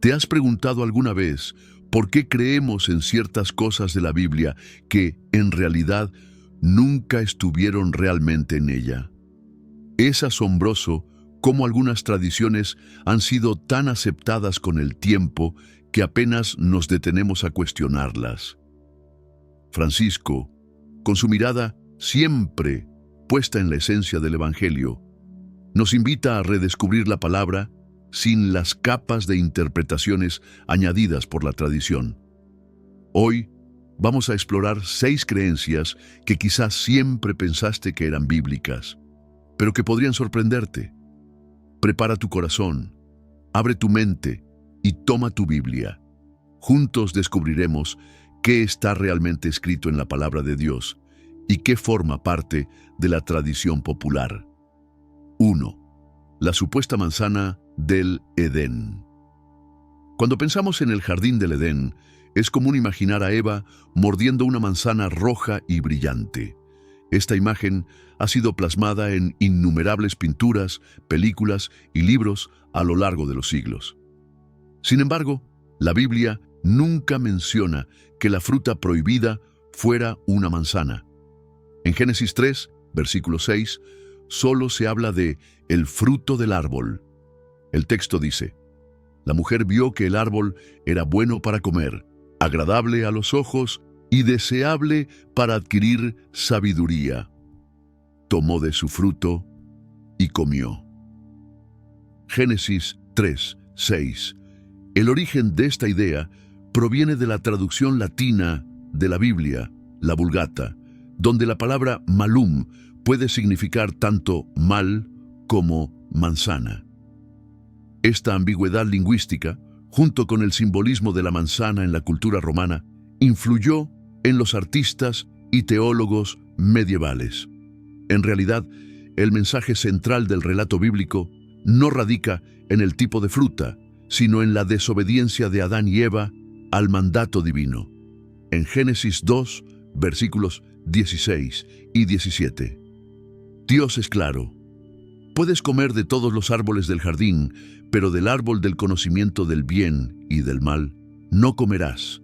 ¿Te has preguntado alguna vez por qué creemos en ciertas cosas de la Biblia que, en realidad, nunca estuvieron realmente en ella? Es asombroso cómo algunas tradiciones han sido tan aceptadas con el tiempo que apenas nos detenemos a cuestionarlas. Francisco, con su mirada siempre puesta en la esencia del Evangelio, nos invita a redescubrir la palabra sin las capas de interpretaciones añadidas por la tradición. Hoy vamos a explorar 6 creencias que quizás siempre pensaste que eran bíblicas, pero que podrían sorprenderte. Prepara tu corazón, abre tu mente y toma tu Biblia. Juntos descubriremos qué está realmente escrito en la palabra de Dios y qué forma parte de la tradición popular. 1. La supuesta manzana del Edén. Cuando pensamos en el jardín del Edén, es común imaginar a Eva mordiendo una manzana roja y brillante. Esta imagen ha sido plasmada en innumerables pinturas, películas y libros a lo largo de los siglos. Sin embargo, la Biblia nunca menciona que la fruta prohibida fuera una manzana. En Génesis 3, versículo 6, solo se habla de el fruto del árbol. El texto dice: la mujer vio que el árbol era bueno para comer, agradable a los ojos y deseable para adquirir sabiduría. Tomó de su fruto y comió. Génesis 3, 6. El origen de esta idea proviene de la traducción latina de la Biblia, la Vulgata, donde la palabra malum puede significar tanto mal como manzana. Esta ambigüedad lingüística, junto con el simbolismo de la manzana en la cultura romana, influyó en los artistas y teólogos medievales. En realidad, el mensaje central del relato bíblico no radica en el tipo de fruta, sino en la desobediencia de Adán y Eva al mandato divino. En Génesis 2, versículos 16 y 17. Dios es claro: puedes comer de todos los árboles del jardín, pero del árbol del conocimiento del bien y del mal no comerás.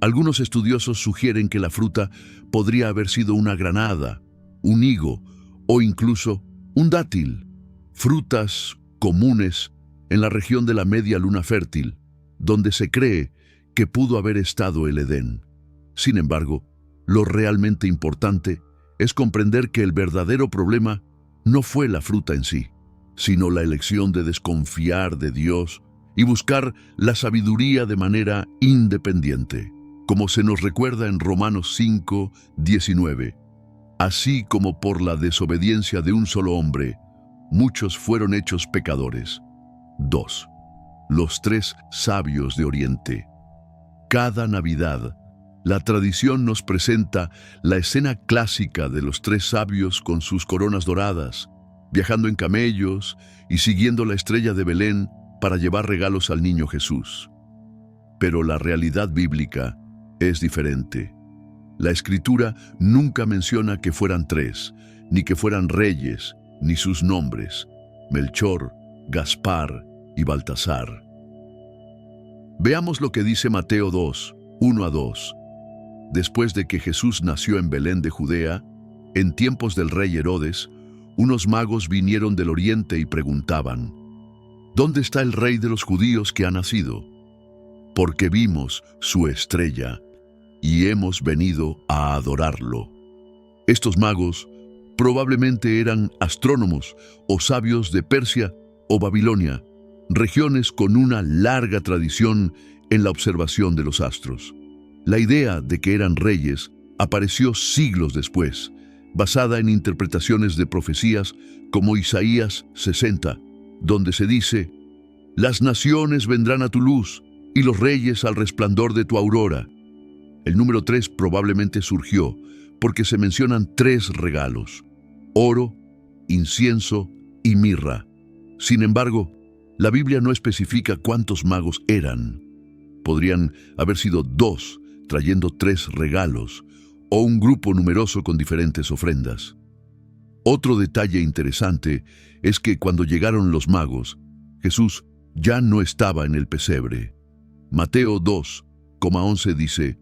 Algunos estudiosos sugieren que la fruta podría haber sido una granada, un higo o incluso un dátil, frutas comunes en la región de la media luna fértil, donde se cree que pudo haber estado el Edén. Sin embargo, lo realmente importante es comprender que el verdadero problema no fue la fruta en sí, sino la elección de desconfiar de Dios y buscar la sabiduría de manera independiente, como se nos recuerda en Romanos 5, 19. Así como por la desobediencia de un solo hombre, muchos fueron hechos pecadores. 2. Los 3 sabios de Oriente. Cada Navidad, la tradición nos presenta la escena clásica de los 3 sabios con sus coronas doradas, viajando en camellos y siguiendo la estrella de Belén para llevar regalos al niño Jesús. Pero la realidad bíblica es diferente. La Escritura nunca menciona que fueran 3, ni que fueran reyes, ni sus nombres: Melchor, Gaspar y Baltasar. Veamos lo que dice Mateo 2, 1-2. Después de que Jesús nació en Belén de Judea, en tiempos del rey Herodes, unos magos vinieron del oriente y preguntaban: ¿dónde está el rey de los judíos que ha nacido? Porque vimos su estrella y hemos venido a adorarlo. Estos magos probablemente eran astrónomos o sabios de Persia o Babilonia, regiones con una larga tradición en la observación de los astros. La idea de que eran reyes apareció siglos después, basada en interpretaciones de profecías como Isaías 60, donde se dice: las naciones vendrán a tu luz y los reyes al resplandor de tu aurora. El número 3 probablemente surgió porque se mencionan 3 regalos: oro, incienso y mirra. Sin embargo, la Biblia no especifica cuántos magos eran. Podrían haber sido 2 trayendo 3 regalos, o un grupo numeroso con diferentes ofrendas. Otro detalle interesante es que cuando llegaron los magos, Jesús ya no estaba en el pesebre. Mateo 2,11 dice: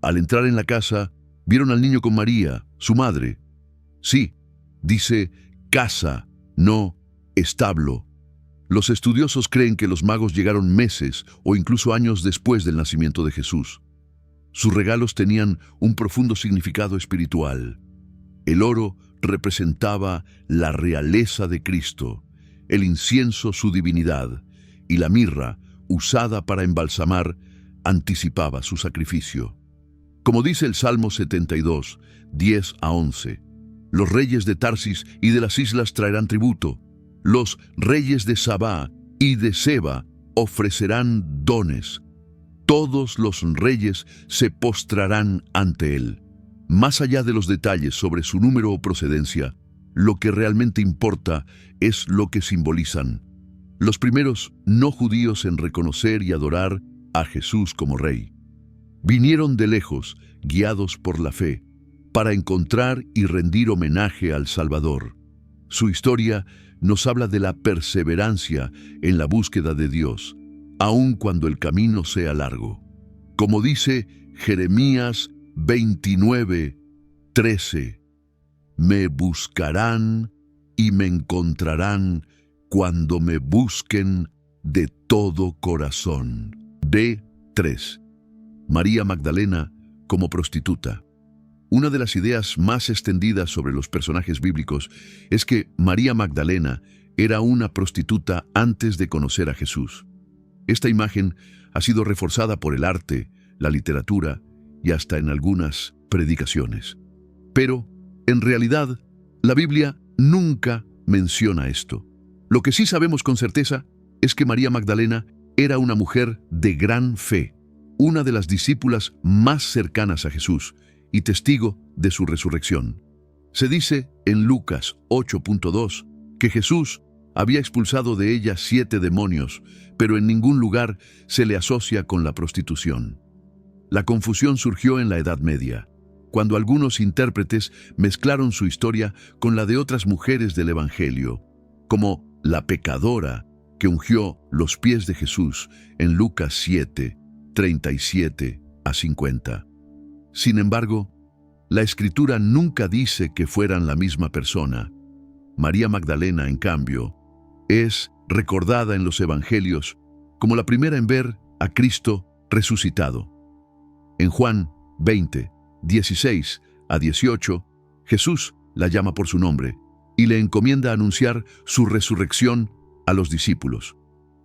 al entrar en la casa, vieron al niño con María, su madre. Sí, dice casa, no establo. Los estudiosos creen que los magos llegaron meses o incluso años después del nacimiento de Jesús. Sus regalos tenían un profundo significado espiritual. El oro representaba la realeza de Cristo, el incienso su divinidad, y la mirra, usada para embalsamar, anticipaba su sacrificio. Como dice el Salmo 72, 10-11, los reyes de Tarsis y de las islas traerán tributo. Los reyes de Sabá y de Seba ofrecerán dones. Todos los reyes se postrarán ante él. Más allá de los detalles sobre su número o procedencia, lo que realmente importa es lo que simbolizan. Los primeros no judíos en reconocer y adorar a Jesús como rey vinieron de lejos, guiados por la fe, para encontrar y rendir homenaje al Salvador. Su historia nos habla de la perseverancia en la búsqueda de Dios, aun cuando el camino sea largo. Como dice Jeremías 29:13, me buscarán y me encontrarán cuando me busquen de todo corazón. D3. María Magdalena como prostituta. Una de las ideas más extendidas sobre los personajes bíblicos es que María Magdalena era una prostituta antes de conocer a Jesús. Esta imagen ha sido reforzada por el arte, la literatura y hasta en algunas predicaciones. Pero, en realidad, la Biblia nunca menciona esto. Lo que sí sabemos con certeza es que María Magdalena era una mujer de gran fe, una de las discípulas más cercanas a Jesús y testigo de su resurrección. Se dice en Lucas 8:2 que Jesús había expulsado de ella 7 demonios, pero en ningún lugar se le asocia con la prostitución. La confusión surgió en la Edad Media, cuando algunos intérpretes mezclaron su historia con la de otras mujeres del Evangelio, como la pecadora que ungió los pies de Jesús en Lucas 7:37-50. Sin embargo, la Escritura nunca dice que fueran la misma persona. María Magdalena, en cambio, es recordada en los Evangelios como la primera en ver a Cristo resucitado. En Juan 20:16-18, Jesús la llama por su nombre y le encomienda anunciar su resurrección a los discípulos.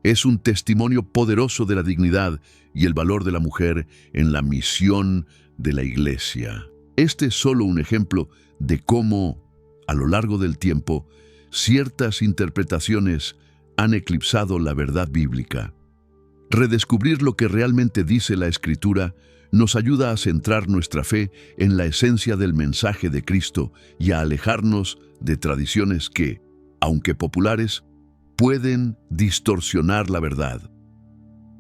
Es un testimonio poderoso de la dignidad y el valor de la mujer en la misión de la Iglesia. Este es solo un ejemplo de cómo, a lo largo del tiempo, ciertas interpretaciones han eclipsado la verdad bíblica. Redescubrir lo que realmente dice la Escritura nos ayuda a centrar nuestra fe en la esencia del mensaje de Cristo y a alejarnos de tradiciones que, aunque populares, pueden distorsionar la verdad.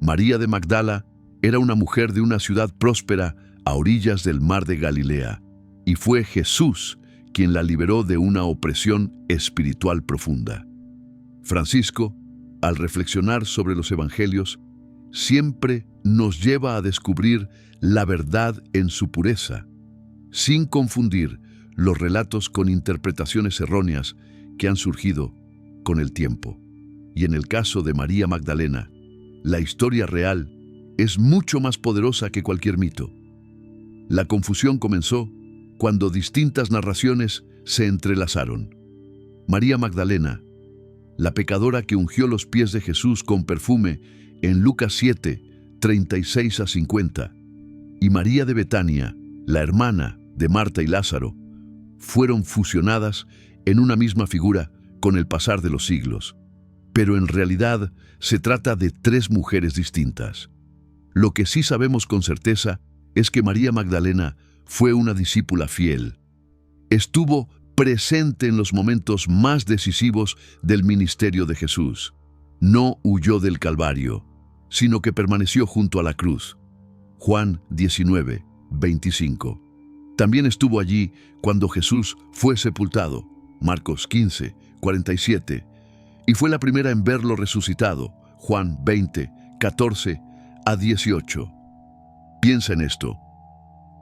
María de Magdala era una mujer de una ciudad próspera a orillas del mar de Galilea, y fue Jesús quien la liberó de una opresión espiritual profunda. Francisco, al reflexionar sobre los evangelios, siempre nos lleva a descubrir la verdad en su pureza, sin confundir los relatos con interpretaciones erróneas que han surgido con el tiempo. Y en el caso de María Magdalena, la historia real es mucho más poderosa que cualquier mito. La confusión comenzó cuando distintas narraciones se entrelazaron. María Magdalena, la pecadora que ungió los pies de Jesús con perfume en Lucas 7:36-50, y María de Betania, la hermana de Marta y Lázaro, fueron fusionadas en una misma figura con el pasar de los siglos. Pero en realidad se trata de 3 mujeres distintas. Lo que sí sabemos con certeza es que María Magdalena fue una discípula fiel. Estuvo presente en los momentos más decisivos del ministerio de Jesús. No huyó del Calvario, sino que permaneció junto a la cruz. Juan 19:25. También estuvo allí cuando Jesús fue sepultado. Marcos 15:47. Y fue la primera en verlo resucitado. Juan 20, 14 a 18. Piensa en esto.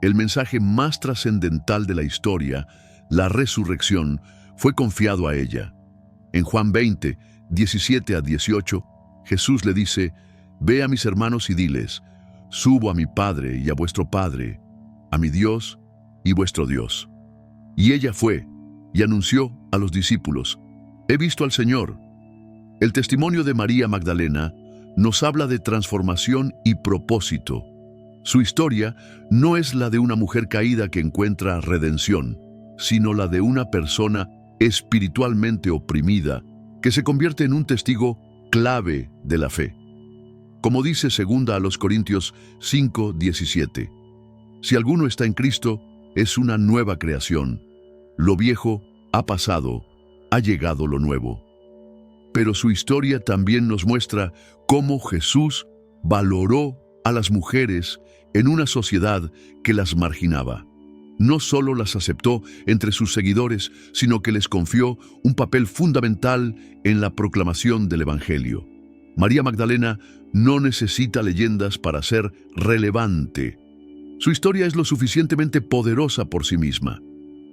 El mensaje más trascendental de la historia, la resurrección, fue confiado a ella. En Juan 20, 17 a 18, Jesús le dice: «Ve a mis hermanos y diles, subo a mi Padre y a vuestro Padre, a mi Dios y vuestro Dios». Y ella fue y anunció a los discípulos: «He visto al Señor». El testimonio de María Magdalena nos habla de transformación y propósito. Su historia no es la de una mujer caída que encuentra redención, sino la de una persona espiritualmente oprimida que se convierte en un testigo clave de la fe. Como dice 2 Corintios 5, 17, si alguno está en Cristo, es una nueva creación. Lo viejo ha pasado, ha llegado lo nuevo. Pero su historia también nos muestra cómo Jesús valoró a las mujeres en una sociedad que las marginaba. No solo las aceptó entre sus seguidores, sino que les confió un papel fundamental en la proclamación del Evangelio. María Magdalena no necesita leyendas para ser relevante. Su historia es lo suficientemente poderosa por sí misma.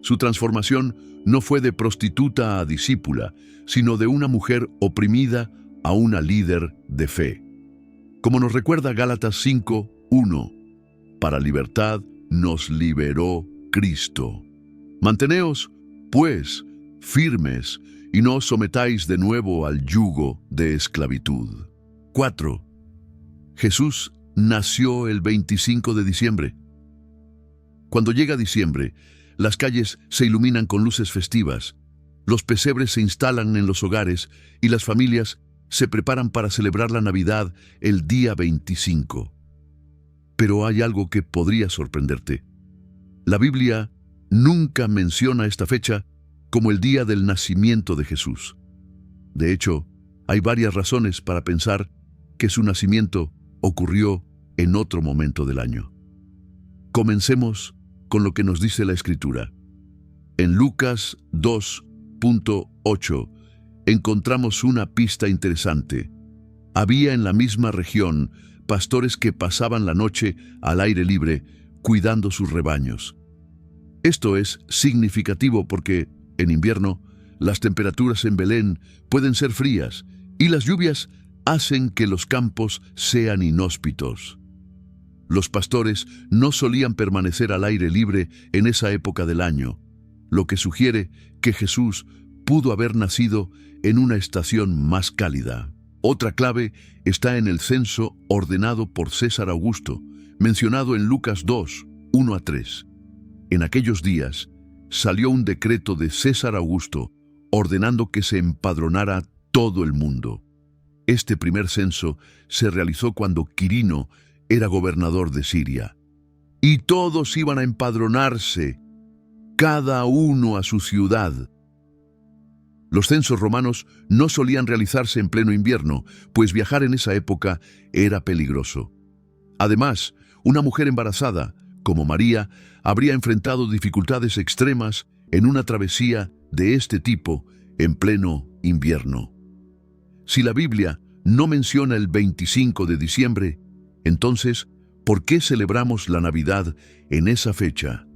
Su transformación no fue de prostituta a discípula, sino de una mujer oprimida a una líder de fe. Como nos recuerda Gálatas 5, 1, para libertad nos liberó Cristo. Manteneos, pues, firmes y no os sometáis de nuevo al yugo de esclavitud. 4. Jesús nació el 25 de diciembre. Cuando llega diciembre, las calles se iluminan con luces festivas, los pesebres se instalan en los hogares y las familias se preparan para celebrar la Navidad el día 25. Pero hay algo que podría sorprenderte. La Biblia nunca menciona esta fecha como el día del nacimiento de Jesús. De hecho, hay varias razones para pensar que su nacimiento ocurrió en otro momento del año. Comencemos con lo que nos dice la Escritura. En Lucas 2.8 encontramos una pista interesante. Había en la misma región pastores que pasaban la noche al aire libre cuidando sus rebaños. Esto es significativo porque, en invierno, las temperaturas en Belén pueden ser frías y las lluvias hacen que los campos sean inhóspitos. Los pastores no solían permanecer al aire libre en esa época del año, lo que sugiere que Jesús pudo haber nacido en una estación más cálida. Otra clave está en el censo ordenado por César Augusto, mencionado en Lucas 2, 1 a 3. En aquellos días salió un decreto de César Augusto ordenando que se empadronara todo el mundo. Este primer censo se realizó cuando Quirino era gobernador de Siria. Y todos iban a empadronarse, cada uno a su ciudad. Los censos romanos no solían realizarse en pleno invierno, pues viajar en esa época era peligroso. Además, una mujer embarazada, como María, habría enfrentado dificultades extremas en una travesía de este tipo en pleno invierno. Si la Biblia no menciona el 25 de diciembre, entonces, ¿por qué celebramos la Navidad en esa fecha?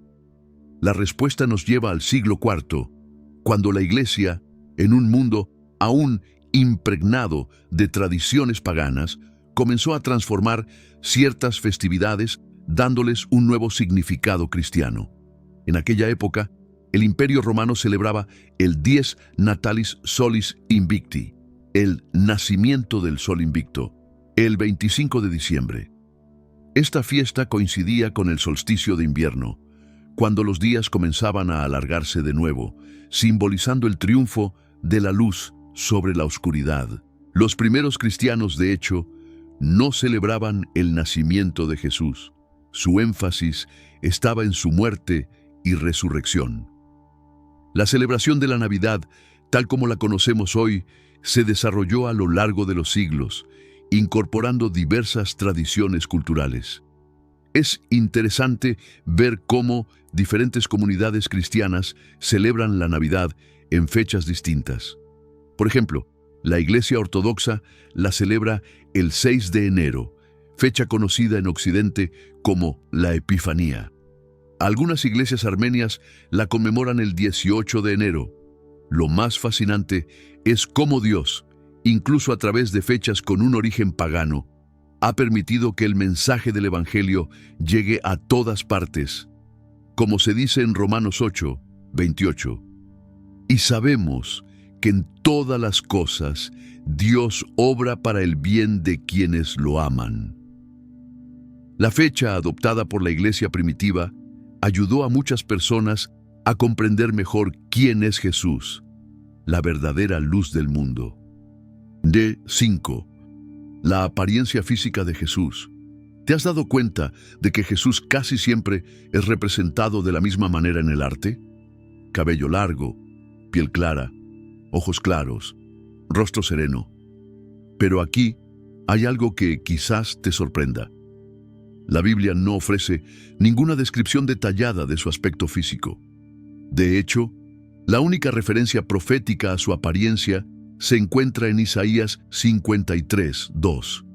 La respuesta nos lleva al siglo IV, cuando la Iglesia, en un mundo aún impregnado de tradiciones paganas, comenzó a transformar ciertas festividades dándoles un nuevo significado cristiano. En aquella época, el Imperio Romano celebraba el Dies Natalis Solis Invicti, el nacimiento del sol invicto, el 25 de diciembre. Esta fiesta coincidía con el solsticio de invierno, cuando los días comenzaban a alargarse de nuevo, simbolizando el triunfo de la luz sobre la oscuridad. Los primeros cristianos, de hecho, no celebraban el nacimiento de Jesús. Su énfasis estaba en su muerte y resurrección. La celebración de la Navidad, tal como la conocemos hoy, se desarrolló a lo largo de los siglos, incorporando diversas tradiciones culturales. Es interesante ver cómo diferentes comunidades cristianas celebran la Navidad en fechas distintas. Por ejemplo, La Iglesia Ortodoxa la celebra el 6 de enero, fecha conocida en Occidente como la Epifanía. Algunas iglesias armenias la conmemoran el 18 de enero. Lo más fascinante es cómo Dios, incluso a través de fechas con un origen pagano, ha permitido que el mensaje del Evangelio llegue a todas partes, como se dice en Romanos 8, 28. Y sabemos que en todas las cosas Dios obra para el bien de quienes lo aman. La fecha adoptada por la iglesia primitiva ayudó a muchas personas a comprender mejor quién es Jesús, la verdadera luz del mundo. D5. La apariencia física de Jesús. ¿Te has dado cuenta de que Jesús casi siempre es representado de la misma manera en el arte? Cabello largo, piel clara, ojos claros, rostro sereno. Pero aquí hay algo que quizás te sorprenda. La Biblia no ofrece ninguna descripción detallada de su aspecto físico. De hecho, la única referencia profética a su apariencia se encuentra en Isaías 53, 2.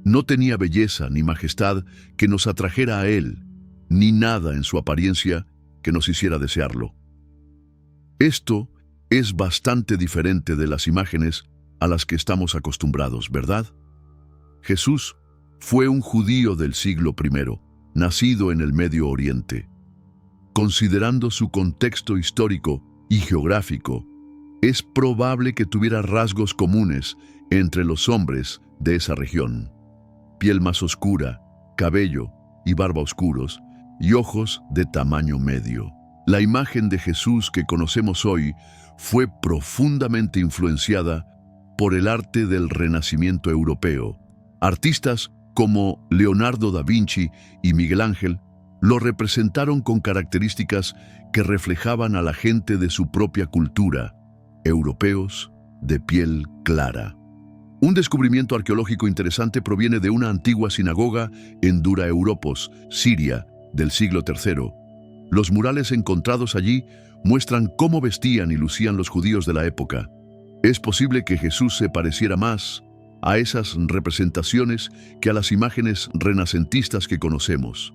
No tenía belleza ni majestad que nos atrajera a él, ni nada en su apariencia que nos hiciera desearlo. Esto es bastante diferente de las imágenes a las que estamos acostumbrados, ¿verdad? Jesús fue un judío del siglo I, nacido en el Medio Oriente. Considerando su contexto histórico y geográfico, es probable que tuviera rasgos comunes entre los hombres de esa región. Piel más oscura, cabello y barba oscuros, y ojos de tamaño medio. La imagen de Jesús que conocemos hoy fue profundamente influenciada por el arte del Renacimiento europeo. Artistas como Leonardo da Vinci y Miguel Ángel lo representaron con características que reflejaban a la gente de su propia cultura, europeos de piel clara. Un descubrimiento arqueológico interesante proviene de una antigua sinagoga en Dura Europos, Siria, del siglo III. Los murales encontrados allí muestran cómo vestían y lucían los judíos de la época. Es posible que Jesús se pareciera más a esas representaciones que a las imágenes renacentistas que conocemos.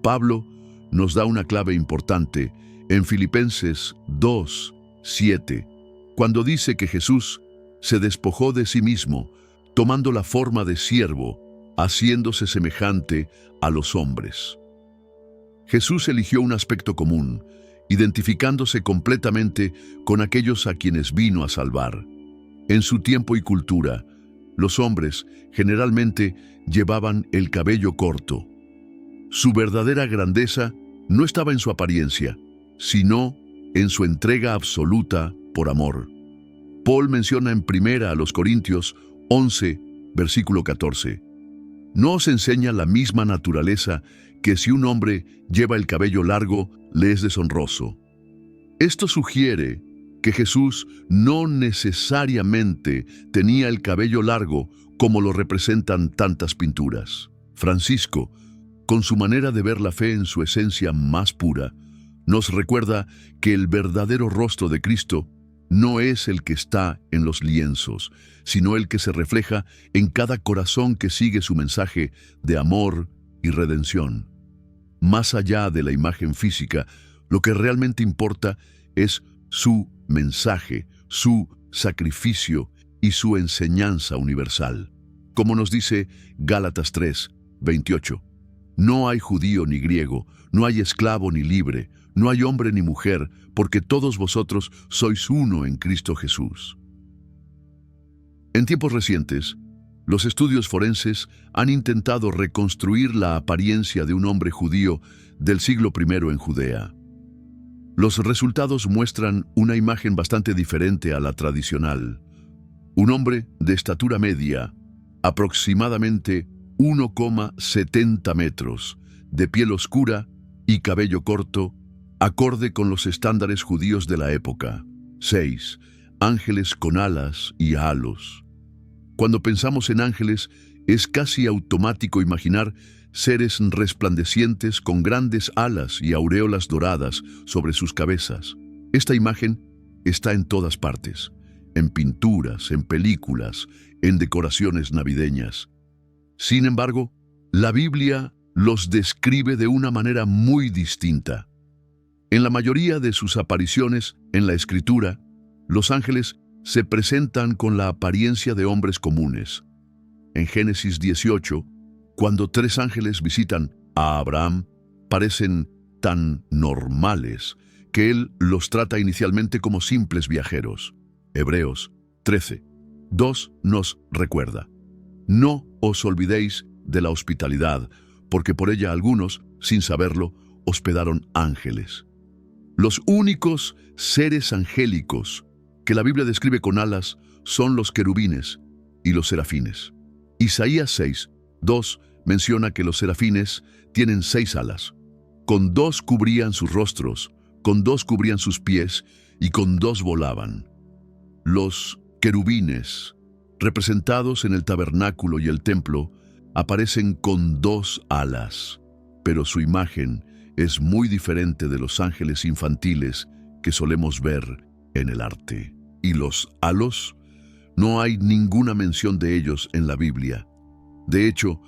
Pablo nos da una clave importante en Filipenses 2, 7, cuando dice que Jesús se despojó de sí mismo, tomando la forma de siervo, haciéndose semejante a los hombres. Jesús eligió un aspecto común, identificándose completamente con aquellos a quienes vino a salvar. En su tiempo y cultura, los hombres generalmente llevaban el cabello corto. Su verdadera grandeza no estaba en su apariencia, sino en su entrega absoluta por amor. Paul menciona en 1 Corintios 11, versículo 14. ¿No os enseña la misma naturaleza que si un hombre lleva el cabello largo, le es deshonroso? Esto sugiere que Jesús no necesariamente tenía el cabello largo como lo representan tantas pinturas. Francisco, con su manera de ver la fe en su esencia más pura, nos recuerda que el verdadero rostro de Cristo no es el que está en los lienzos, sino el que se refleja en cada corazón que sigue su mensaje de amor y redención. Más allá de la imagen física, lo que realmente importa es su mensaje, su sacrificio y su enseñanza universal. Como nos dice Gálatas 3, 28. No hay judío ni griego, no hay esclavo ni libre, no hay hombre ni mujer, porque todos vosotros sois uno en Cristo Jesús. En tiempos recientes, los estudios forenses han intentado reconstruir la apariencia de un hombre judío del siglo I en Judea. Los resultados muestran una imagen bastante diferente a la tradicional. Un hombre de estatura media, aproximadamente 1,70 metros, de piel oscura y cabello corto, acorde con los estándares judíos de la época. 6. Ángeles con alas y halos. Cuando pensamos en ángeles, es casi automático imaginar seres resplandecientes con grandes alas y aureolas doradas sobre sus cabezas. Esta imagen está en todas partes. en pinturas, en películas, en decoraciones navideñas. Sin embargo, la Biblia los describe de una manera muy distinta. En la mayoría de sus apariciones en la Escritura, los ángeles se presentan con la apariencia de hombres comunes. En Génesis 18, cuando 3 ángeles visitan a Abraham, parecen tan normales que él los trata inicialmente como simples viajeros. Hebreos 13:2 nos recuerda: no os olvidéis de la hospitalidad, porque por ella algunos, sin saberlo, hospedaron ángeles. Los únicos seres angélicos que la Biblia describe con alas son los querubines y los serafines. Isaías 6:2 menciona que los serafines tienen 6 alas. Con 2 cubrían sus rostros, con 2 cubrían sus pies y con 2 volaban. Los querubines, representados en el tabernáculo y el templo, aparecen con 2 alas, pero su imagen es muy diferente de los ángeles infantiles que solemos ver en el arte. Y los halos, no hay ninguna mención de ellos en la Biblia. De hecho,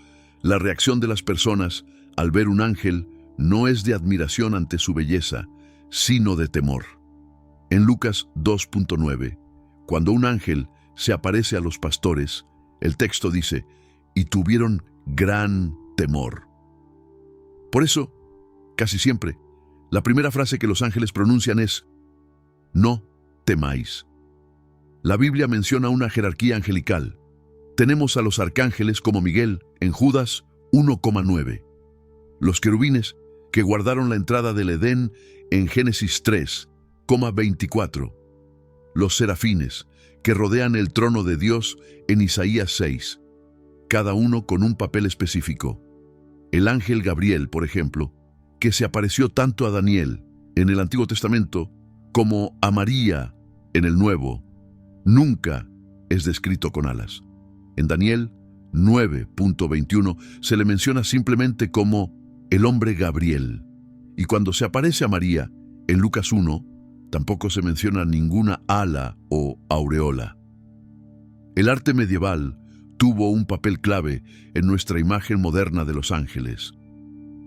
la reacción de las personas al ver un ángel no es de admiración ante su belleza, sino de temor. En Lucas 2:9, cuando un ángel se aparece a los pastores, el texto dice: y tuvieron gran temor. Por eso, casi siempre, la primera frase que los ángeles pronuncian es: no temáis. La Biblia menciona una jerarquía angelical. Tenemos a los arcángeles como Miguel en Judas 1:9. Los querubines que guardaron la entrada del Edén en Génesis 3:24. Los serafines que rodean el trono de Dios en Isaías 6, cada uno con un papel específico. El ángel Gabriel, por ejemplo, que se apareció tanto a Daniel en el Antiguo Testamento como a María en el Nuevo, nunca es descrito con alas. En Daniel 9:21 se le menciona simplemente como el hombre Gabriel. Y cuando se aparece a María en Lucas 1, tampoco se menciona ninguna ala o aureola. El arte medieval tuvo un papel clave en nuestra imagen moderna de los ángeles.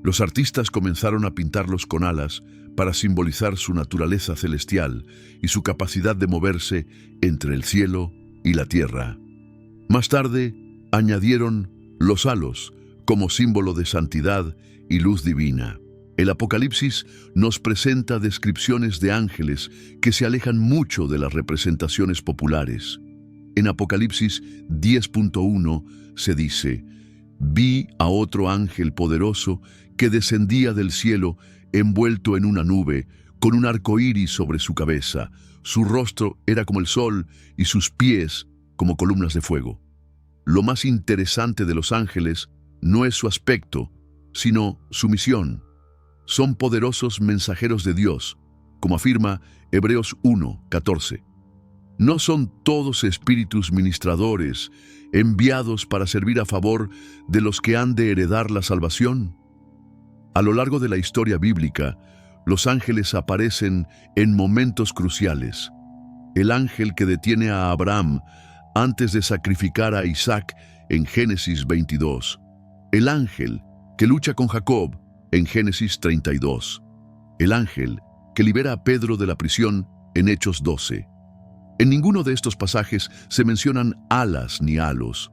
Los artistas comenzaron a pintarlos con alas para simbolizar su naturaleza celestial y su capacidad de moverse entre el cielo y la tierra. Más tarde, añadieron los halos como símbolo de santidad y luz divina. El Apocalipsis nos presenta descripciones de ángeles que se alejan mucho de las representaciones populares. En Apocalipsis 10:1 se dice: vi a otro ángel poderoso que descendía del cielo envuelto en una nube, con un arco iris sobre su cabeza. Su rostro era como el sol y sus pies como columnas de fuego. Lo más interesante de los ángeles no es su aspecto, sino su misión. Son poderosos mensajeros de Dios, como afirma Hebreos 1:14. ¿No son todos espíritus ministradores enviados para servir a favor de los que han de heredar la salvación? A lo largo de la historia bíblica, los ángeles aparecen en momentos cruciales. El ángel que detiene a Abraham antes de sacrificar a Isaac en Génesis 22. El ángel que lucha con Jacob en Génesis 32. El ángel que libera a Pedro de la prisión en Hechos 12. En ninguno de estos pasajes se mencionan alas ni halos.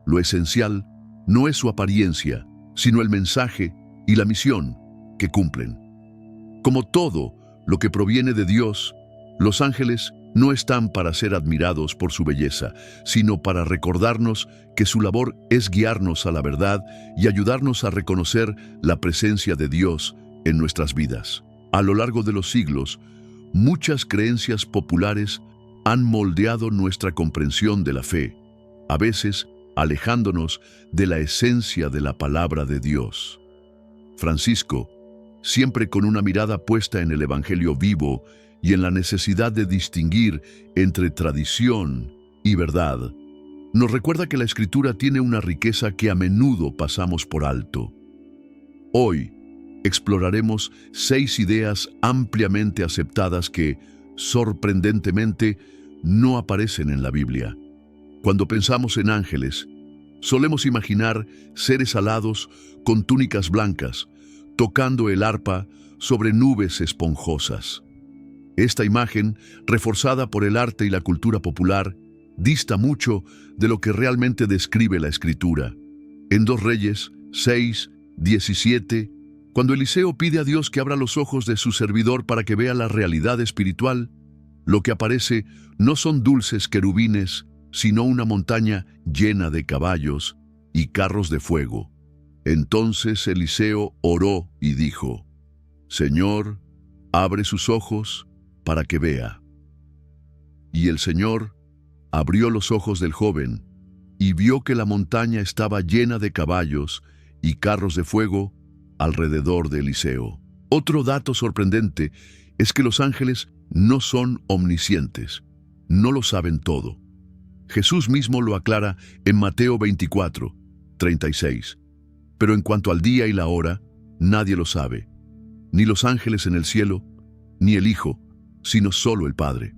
Lo esencial no es su apariencia, sino el mensaje y la misión que cumplen. Como todo lo que proviene de Dios, los ángeles no están para ser admirados por su belleza, sino para recordarnos que su labor es guiarnos a la verdad y ayudarnos a reconocer la presencia de Dios en nuestras vidas. A lo largo de los siglos, muchas creencias populares han moldeado nuestra comprensión de la fe, a veces alejándonos de la esencia de la palabra de Dios. Francisco, siempre con una mirada puesta en el Evangelio vivo y en la necesidad de distinguir entre tradición y verdad, nos recuerda que la Escritura tiene una riqueza que a menudo pasamos por alto. Hoy exploraremos 6 ideas ampliamente aceptadas que, sorprendentemente, no aparecen en la Biblia. Cuando pensamos en ángeles, solemos imaginar seres alados con túnicas blancas, tocando el arpa sobre nubes esponjosas. Esta imagen, reforzada por el arte y la cultura popular, dista mucho de lo que realmente describe la Escritura. En 2 Reyes 6:17, cuando Eliseo pide a Dios que abra los ojos de su servidor para que vea la realidad espiritual, lo que aparece no son dulces querubines, sino una montaña llena de caballos y carros de fuego. Entonces Eliseo oró y dijo: Señor, abre sus ojos para que vea. Y el Señor abrió los ojos del joven y vio que la montaña estaba llena de caballos y carros de fuego alrededor de Eliseo. Otro dato sorprendente es que los ángeles no son omniscientes, no lo saben todo. Jesús mismo lo aclara en Mateo 24:36. Pero en cuanto al día y la hora, nadie lo sabe, ni los ángeles en el cielo, ni el Hijo, sino solo el Padre.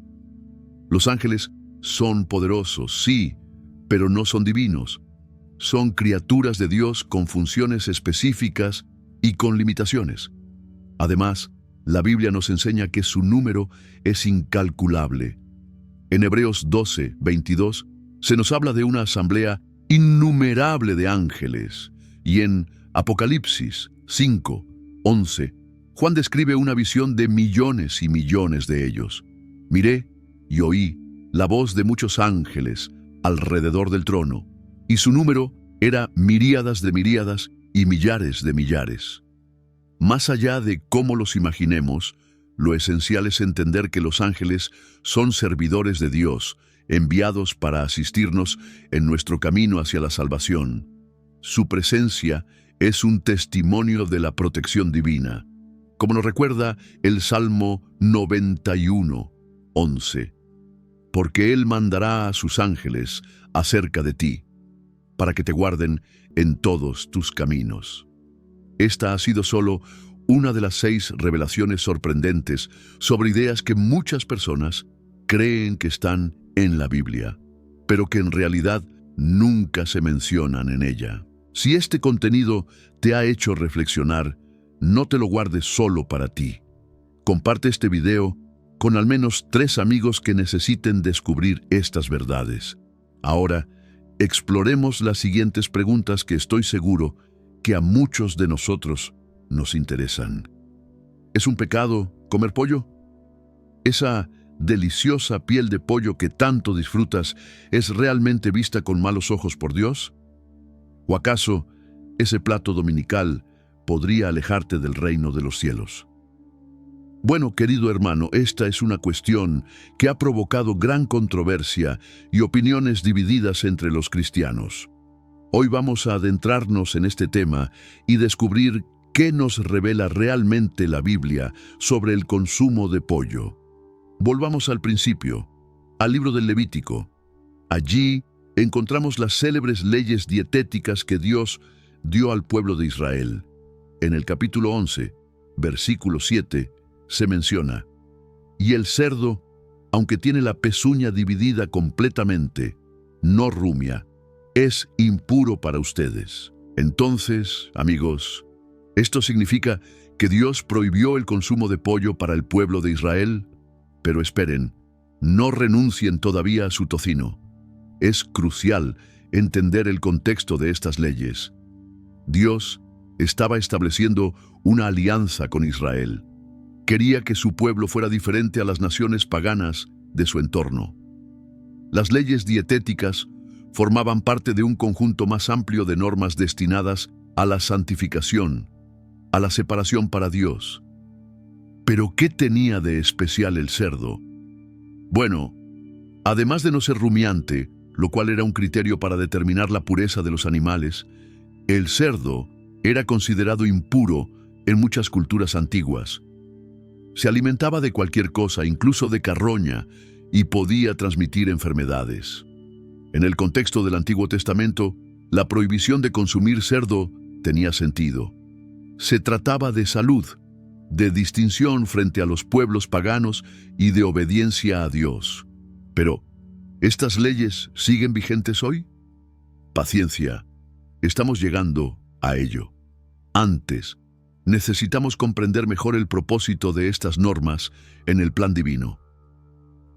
Los ángeles son poderosos, sí, pero no son divinos. Son criaturas de Dios con funciones específicas y con limitaciones. Además, la Biblia nos enseña que su número es incalculable. En Hebreos 12:22 se nos habla de una asamblea innumerable de ángeles, y en Apocalipsis 5:11 Juan describe una visión de millones y millones de ellos. Miré y oí la voz de muchos ángeles alrededor del trono, y su número era miríadas de miríadas y millares de millares. Más allá de cómo los imaginemos, lo esencial es entender que los ángeles son servidores de Dios, enviados para asistirnos en nuestro camino hacia la salvación. Su presencia es un testimonio de la protección divina, como nos recuerda el Salmo 91:11. Porque Él mandará a sus ángeles acerca de ti, para que te guarden en todos tus caminos. Esta ha sido solo una de las 6 revelaciones sorprendentes sobre ideas que muchas personas creen que están en la Biblia, pero que en realidad nunca se mencionan en ella. Si este contenido te ha hecho reflexionar, no te lo guardes solo para ti. Comparte este video con al menos 3 amigos que necesiten descubrir estas verdades. Ahora, exploremos las siguientes preguntas que estoy seguro que a muchos de nosotros nos interesan. ¿Es un pecado comer pollo? ¿Esa deliciosa piel de pollo que tanto disfrutas es realmente vista con malos ojos por Dios? ¿O acaso ese plato dominical podría alejarte del reino de los cielos? Bueno, querido hermano, esta es una cuestión que ha provocado gran controversia y opiniones divididas entre los cristianos. Hoy vamos a adentrarnos en este tema y descubrir qué nos revela realmente la Biblia sobre el consumo de pollo. Volvamos al principio, al libro del Levítico. Allí encontramos las célebres leyes dietéticas que Dios dio al pueblo de Israel. En el capítulo 11, versículo 7, se menciona: y el cerdo, aunque tiene la pezuña dividida completamente, no rumia, es impuro para ustedes. Entonces, amigos, esto significa que Dios prohibió el consumo de pollo para el pueblo de Israel. Pero esperen, no renuncien todavía a su tocino. Es crucial entender el contexto de estas leyes. Dios estaba estableciendo una alianza con Israel. Quería que su pueblo fuera diferente a las naciones paganas de su entorno. Las leyes dietéticas formaban parte de un conjunto más amplio de normas destinadas a la santificación, a la separación para Dios. ¿Pero qué tenía de especial el cerdo? Bueno, además de no ser rumiante, lo cual era un criterio para determinar la pureza de los animales, el cerdo era considerado impuro en muchas culturas antiguas. Se alimentaba de cualquier cosa, incluso de carroña, y podía transmitir enfermedades. En el contexto del Antiguo Testamento, la prohibición de consumir cerdo tenía sentido. Se trataba de salud, de distinción frente a los pueblos paganos y de obediencia a Dios. Pero, ¿estas leyes siguen vigentes hoy? Paciencia, estamos llegando a ello. Antes, necesitamos comprender mejor el propósito de estas normas en el plan divino.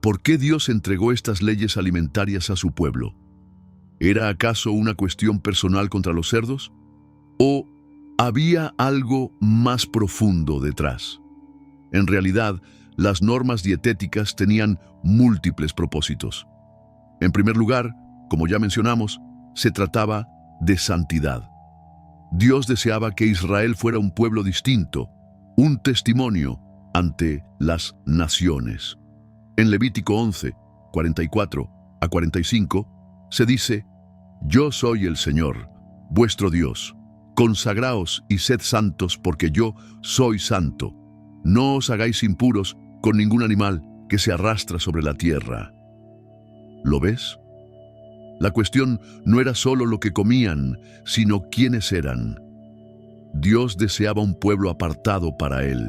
¿Por qué Dios entregó estas leyes alimentarias a su pueblo? ¿Era acaso una cuestión personal contra los cerdos? ¿O había algo más profundo detrás? En realidad, las normas dietéticas tenían múltiples propósitos. En primer lugar, como ya mencionamos, se trataba de santidad. Dios deseaba que Israel fuera un pueblo distinto, un testimonio ante las naciones. En Levítico 11, 44 a 45, se dice: «Yo soy el Señor, vuestro Dios. Consagraos y sed santos, porque yo soy santo. No os hagáis impuros con ningún animal que se arrastra sobre la tierra». ¿Lo ves? La cuestión no era solo lo que comían, sino quiénes eran. Dios deseaba un pueblo apartado para Él.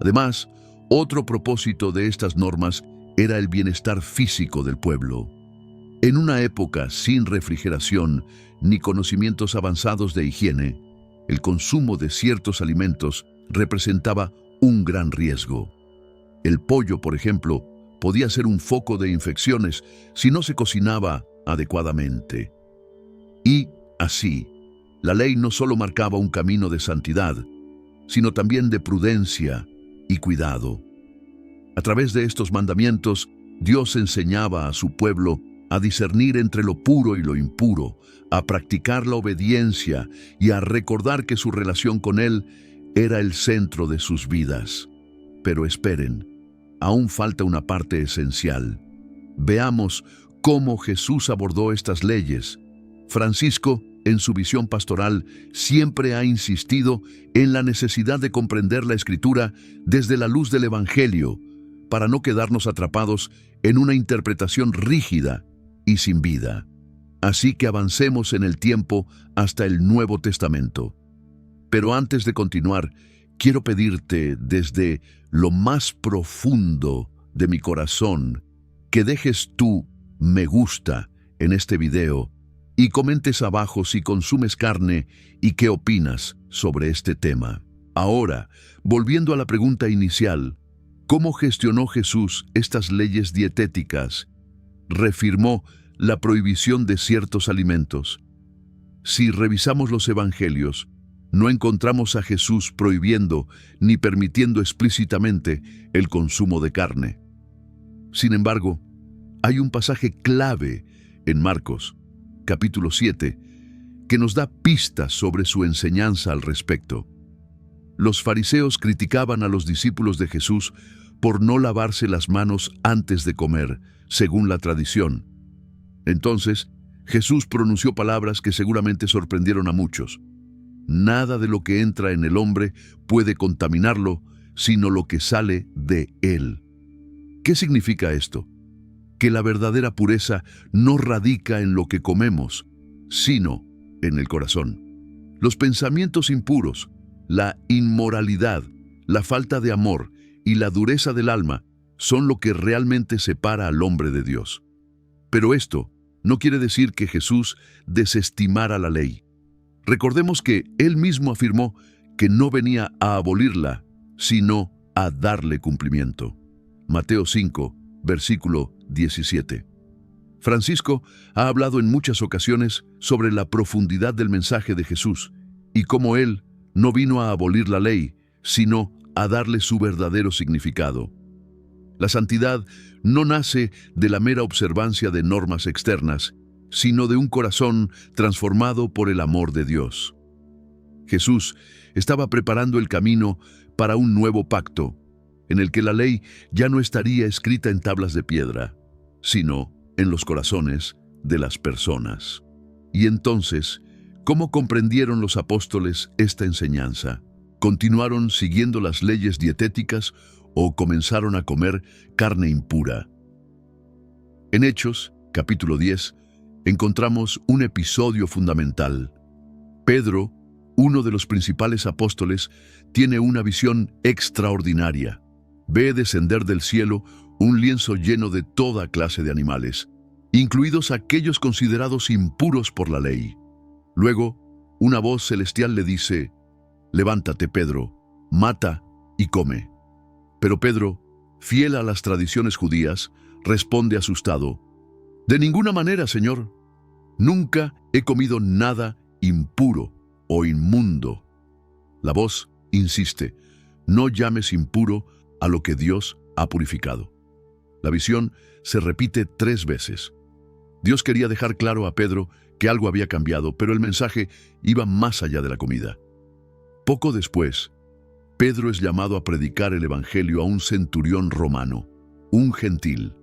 Además, otro propósito de estas normas era el bienestar físico del pueblo. En una época sin refrigeración ni conocimientos avanzados de higiene, el consumo de ciertos alimentos representaba un gran riesgo. El pollo, por ejemplo, podía ser un foco de infecciones si no se cocinaba adecuadamente. Y así, la ley no solo marcaba un camino de santidad, sino también de prudencia y cuidado. A través de estos mandamientos, Dios enseñaba a su pueblo a discernir entre lo puro y lo impuro, a practicar la obediencia y a recordar que su relación con Él era el centro de sus vidas. Pero esperen, aún falta una parte esencial. Veamos cómo Jesús abordó estas leyes. Francisco, en su visión pastoral, siempre ha insistido en la necesidad de comprender la Escritura desde la luz del Evangelio, para no quedarnos atrapados en una interpretación rígida y sin vida. Así que avancemos en el tiempo hasta el Nuevo Testamento. Pero antes de continuar, quiero pedirte desde lo más profundo de mi corazón que dejes tu me gusta en este video y comentes abajo si consumes carne y qué opinas sobre este tema. Ahora, volviendo a la pregunta inicial, ¿cómo gestionó Jesús estas leyes dietéticas? Reafirmó la prohibición de ciertos alimentos. Si revisamos los evangelios, no encontramos a Jesús prohibiendo ni permitiendo explícitamente el consumo de carne. Sin embargo, hay un pasaje clave en Marcos, capítulo 7, que nos da pistas sobre su enseñanza al respecto. Los fariseos criticaban a los discípulos de Jesús por no lavarse las manos antes de comer, según la tradición. Entonces, Jesús pronunció palabras que seguramente sorprendieron a muchos. Nada de lo que entra en el hombre puede contaminarlo, sino lo que sale de él. ¿Qué significa esto? Que la verdadera pureza no radica en lo que comemos, sino en el corazón. Los pensamientos impuros, la inmoralidad, la falta de amor y la dureza del alma son lo que realmente separa al hombre de Dios. Pero esto no quiere decir que Jesús desestimara la ley. Recordemos que Él mismo afirmó que no venía a abolirla, sino a darle cumplimiento. Mateo 5, versículo 17. Francisco ha hablado en muchas ocasiones sobre la profundidad del mensaje de Jesús y cómo Él no vino a abolir la ley, sino a darle su verdadero significado. La santidad no nace de la mera observancia de normas externas, sino de un corazón transformado por el amor de Dios. Jesús estaba preparando el camino para un nuevo pacto, en el que la ley ya no estaría escrita en tablas de piedra, sino en los corazones de las personas. Y entonces, ¿cómo comprendieron los apóstoles esta enseñanza? ¿Continuaron siguiendo las leyes dietéticas o comenzaron a comer carne impura? En Hechos, capítulo 10, encontramos un episodio fundamental. Pedro, uno de los principales apóstoles, tiene una visión extraordinaria. Ve descender del cielo un lienzo lleno de toda clase de animales, incluidos aquellos considerados impuros por la ley. Luego, una voz celestial le dice: «Levántate, Pedro, mata y come». Pero Pedro, fiel a las tradiciones judías, responde asustado: «De ninguna manera, Señor. Nunca he comido nada impuro o inmundo». La voz insiste: «No llames impuro a lo que Dios ha purificado». La visión se repite 3 veces. Dios quería dejar claro a Pedro que algo había cambiado, pero el mensaje iba más allá de la comida. Poco después, Pedro es llamado a predicar el evangelio a un centurión romano, un gentil.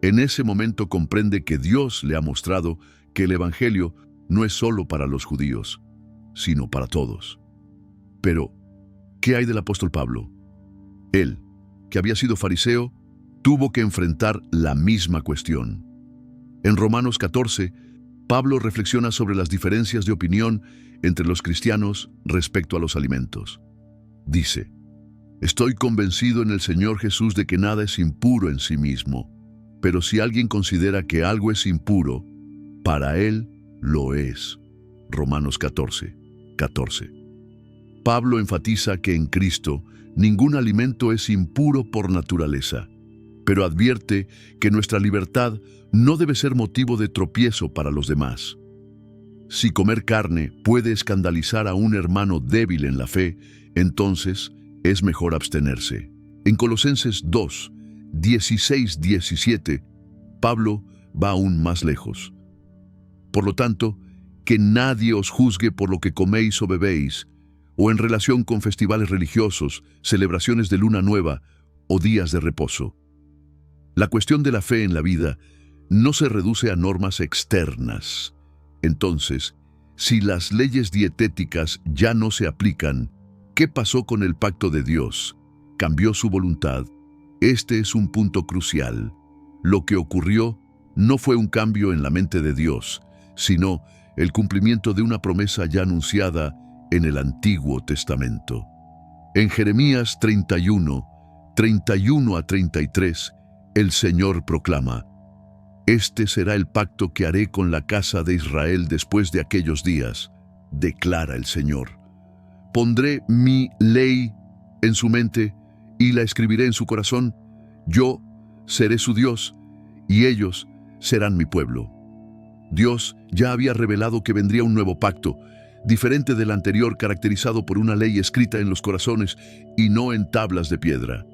En ese momento comprende que Dios le ha mostrado que el evangelio no es solo para los judíos, sino para todos. Pero, ¿qué hay del apóstol Pablo? Él, que había sido fariseo, tuvo que enfrentar la misma cuestión. En Romanos 14, Pablo reflexiona sobre las diferencias de opinión entre los cristianos respecto a los alimentos. Dice: «Estoy convencido en el Señor Jesús de que nada es impuro en sí mismo, pero si alguien considera que algo es impuro, para él lo es». Romanos 14, 14. Pablo enfatiza que en Cristo ningún alimento es impuro por naturaleza, pero advierte que nuestra libertad no debe ser motivo de tropiezo para los demás. Si comer carne puede escandalizar a un hermano débil en la fe, entonces es mejor abstenerse. En Colosenses 2, 16-17, Pablo va aún más lejos. «Por lo tanto, que nadie os juzgue por lo que coméis o bebéis, o en relación con festivales religiosos, celebraciones de luna nueva o días de reposo». La cuestión de la fe en la vida no se reduce a normas externas. Entonces, si las leyes dietéticas ya no se aplican, ¿qué pasó con el pacto de Dios? ¿Cambió su voluntad? Este es un punto crucial. Lo que ocurrió no fue un cambio en la mente de Dios, sino el cumplimiento de una promesa ya anunciada en el Antiguo Testamento. En Jeremías 31, 31-33, el Señor proclama: «Este será el pacto que haré con la casa de Israel después de aquellos días, declara el Señor. Pondré mi ley en su mente y la escribiré en su corazón. Yo seré su Dios y ellos serán mi pueblo». Dios ya había revelado que vendría un nuevo pacto, diferente del anterior, caracterizado por una ley escrita en los corazones y no en tablas de piedra.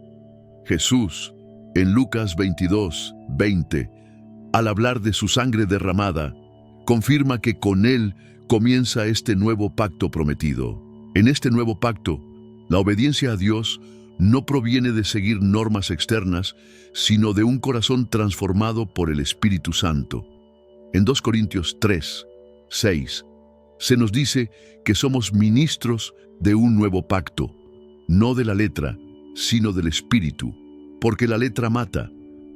Jesús, en Lucas 22, 20, al hablar de su sangre derramada, confirma que con él comienza este nuevo pacto prometido. En este nuevo pacto, la obediencia a Dios no proviene de seguir normas externas, sino de un corazón transformado por el Espíritu Santo. En 2 Corintios 3, 6, se nos dice que somos ministros de un nuevo pacto, no de la letra, sino del Espíritu, porque la letra mata,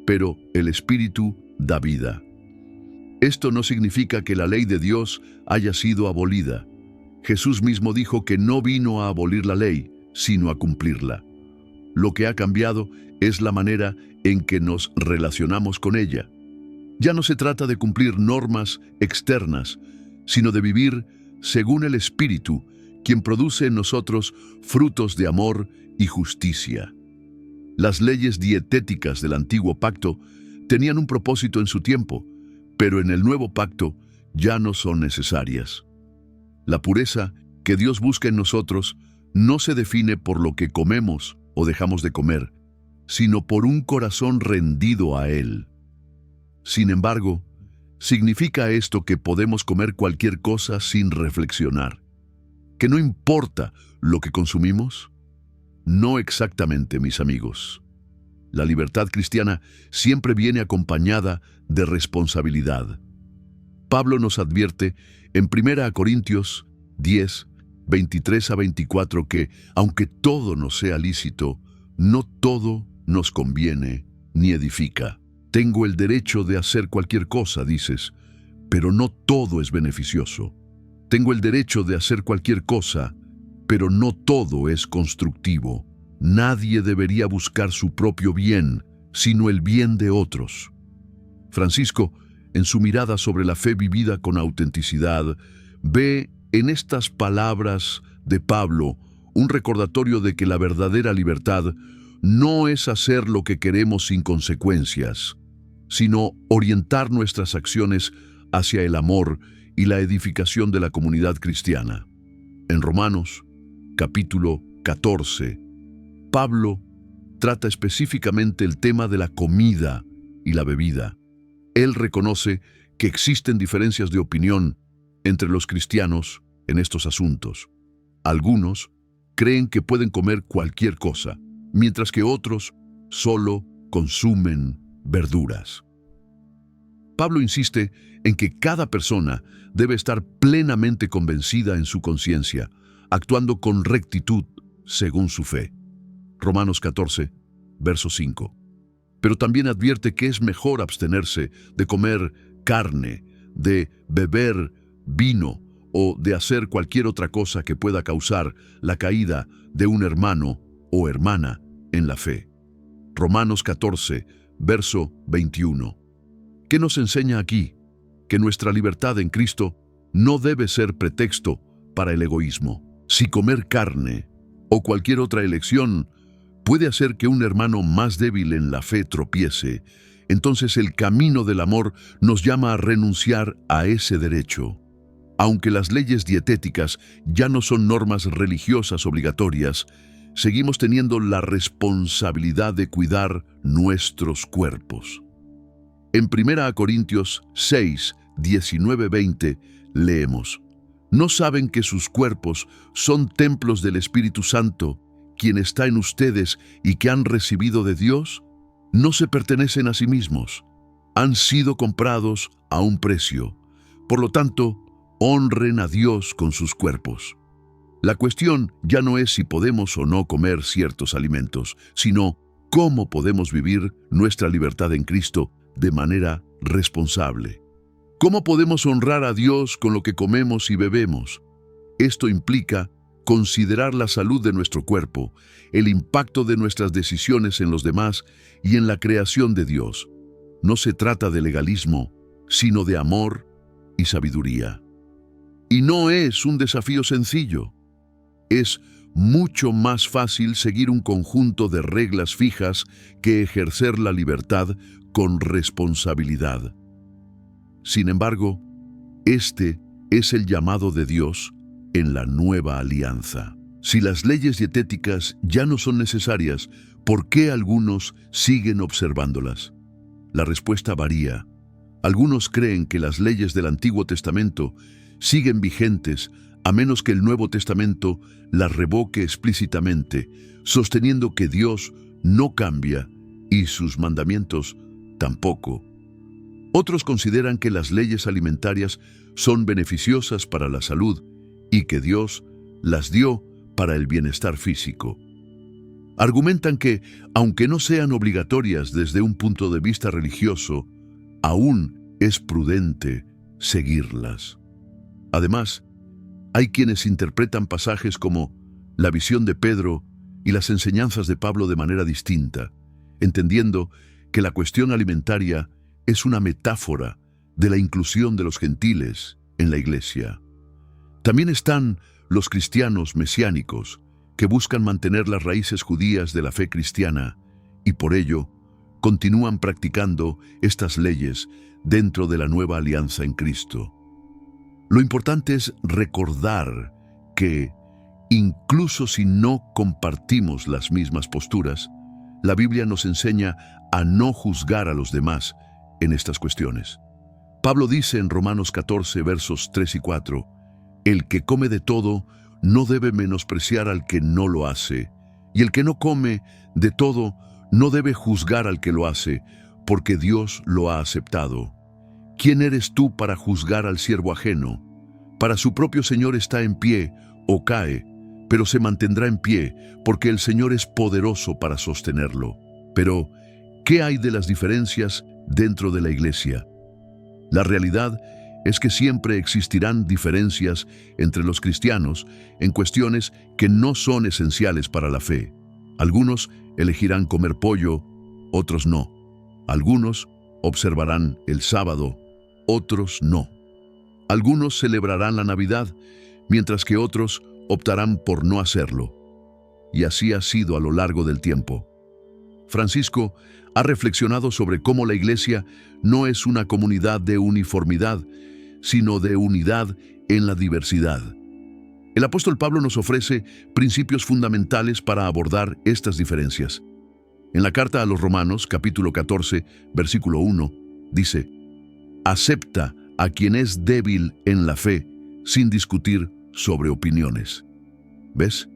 pero el Espíritu da vida. Esto no significa que la ley de Dios haya sido abolida. Jesús mismo dijo que no vino a abolir la ley, sino a cumplirla. Lo que ha cambiado es la manera en que nos relacionamos con ella. Ya no se trata de cumplir normas externas, sino de vivir según el Espíritu, quien produce en nosotros frutos de amor y justicia. Las leyes dietéticas del antiguo pacto tenían un propósito en su tiempo, pero en el nuevo pacto ya no son necesarias. La pureza que Dios busca en nosotros no se define por lo que comemos o dejamos de comer, sino por un corazón rendido a Él. Sin embargo, ¿significa esto que podemos comer cualquier cosa sin reflexionar? ¿Que no importa lo que consumimos? No exactamente, mis amigos. La libertad cristiana siempre viene acompañada de responsabilidad. Pablo nos advierte en 1 Corintios 10, 23-24 que, aunque todo nos sea lícito, no todo nos conviene ni edifica. Tengo el derecho de hacer cualquier cosa, dices, pero no todo es beneficioso. Tengo el derecho de hacer cualquier cosa, pero no todo es constructivo. Nadie debería buscar su propio bien, sino el bien de otros. Francisco, en su mirada sobre la fe vivida con autenticidad, ve en estas palabras de Pablo un recordatorio de que la verdadera libertad no es hacer lo que queremos sin consecuencias, sino orientar nuestras acciones hacia el amor y la edificación de la comunidad cristiana. En Romanos, capítulo 14, Pablo trata específicamente el tema de la comida y la bebida. Él reconoce que existen diferencias de opinión entre los cristianos en estos asuntos. Algunos creen que pueden comer cualquier cosa, mientras que otros solo consumen verduras. Pablo insiste en que cada persona debe estar plenamente convencida en su conciencia, actuando con rectitud según su fe. Romanos 14, verso 5. Pero también advierte que es mejor abstenerse de comer carne, de beber vino o de hacer cualquier otra cosa que pueda causar la caída de un hermano o hermana en la fe. Romanos 14, verso 21. ¿Qué nos enseña aquí? Que nuestra libertad en Cristo no debe ser pretexto para el egoísmo. Si comer carne o cualquier otra elección puede hacer que un hermano más débil en la fe tropiece, entonces el camino del amor nos llama a renunciar a ese derecho. Aunque las leyes dietéticas ya no son normas religiosas obligatorias, seguimos teniendo la responsabilidad de cuidar nuestros cuerpos. En 1 Corintios 6, 19-20 leemos: ¿No saben que sus cuerpos son templos del Espíritu Santo, quien está en ustedes y que han recibido de Dios? No se pertenecen a sí mismos, han sido comprados a un precio. Por lo tanto, honren a Dios con sus cuerpos. La cuestión ya no es si podemos o no comer ciertos alimentos, sino cómo podemos vivir nuestra libertad en Cristo de manera responsable. ¿Cómo podemos honrar a Dios con lo que comemos y bebemos? Esto implica considerar la salud de nuestro cuerpo, el impacto de nuestras decisiones en los demás y en la creación de Dios. No se trata de legalismo, sino de amor y sabiduría. Y no es un desafío sencillo. Es mucho más fácil seguir un conjunto de reglas fijas que ejercer la libertad con responsabilidad. Sin embargo, este es el llamado de Dios en la nueva alianza. Si las leyes dietéticas ya no son necesarias, ¿por qué algunos siguen observándolas? La respuesta varía. Algunos creen que las leyes del Antiguo Testamento siguen vigentes a menos que el Nuevo Testamento las revoque explícitamente, sosteniendo que Dios no cambia y sus mandamientos tampoco. Otros consideran que las leyes alimentarias son beneficiosas para la salud y que Dios las dio para el bienestar físico. Argumentan que, aunque no sean obligatorias desde un punto de vista religioso, aún es prudente seguirlas. Además, hay quienes interpretan pasajes como la visión de Pedro y las enseñanzas de Pablo de manera distinta, entendiendo que la cuestión alimentaria es una metáfora de la inclusión de los gentiles en la iglesia. También están los cristianos mesiánicos, que buscan mantener las raíces judías de la fe cristiana y por ello continúan practicando estas leyes dentro de la nueva alianza en Cristo. Lo importante es recordar que, incluso si no compartimos las mismas posturas, la Biblia nos enseña a no juzgar a los demás en estas cuestiones. Pablo dice en Romanos 14, versos 3 y 4, «El que come de todo no debe menospreciar al que no lo hace, y el que no come de todo no debe juzgar al que lo hace, porque Dios lo ha aceptado. ¿Quién eres tú para juzgar al siervo ajeno? Para su propio Señor está en pie o cae, pero se mantendrá en pie, porque el Señor es poderoso para sostenerlo». Pero, ¿qué hay de las diferencias dentro de la iglesia? La realidad es que siempre existirán diferencias entre los cristianos en cuestiones que no son esenciales para la fe. Algunos elegirán comer pollo, otros no. Algunos observarán el sábado, otros no. Algunos celebrarán la Navidad, mientras que otros optarán por no hacerlo. Y así ha sido a lo largo del tiempo. Francisco ha reflexionado sobre cómo la Iglesia no es una comunidad de uniformidad, sino de unidad en la diversidad. El apóstol Pablo nos ofrece principios fundamentales para abordar estas diferencias. En la carta a los Romanos, capítulo 14, versículo 1, dice: acepta a quien es débil en la fe, sin discutir sobre opiniones. ¿Ves?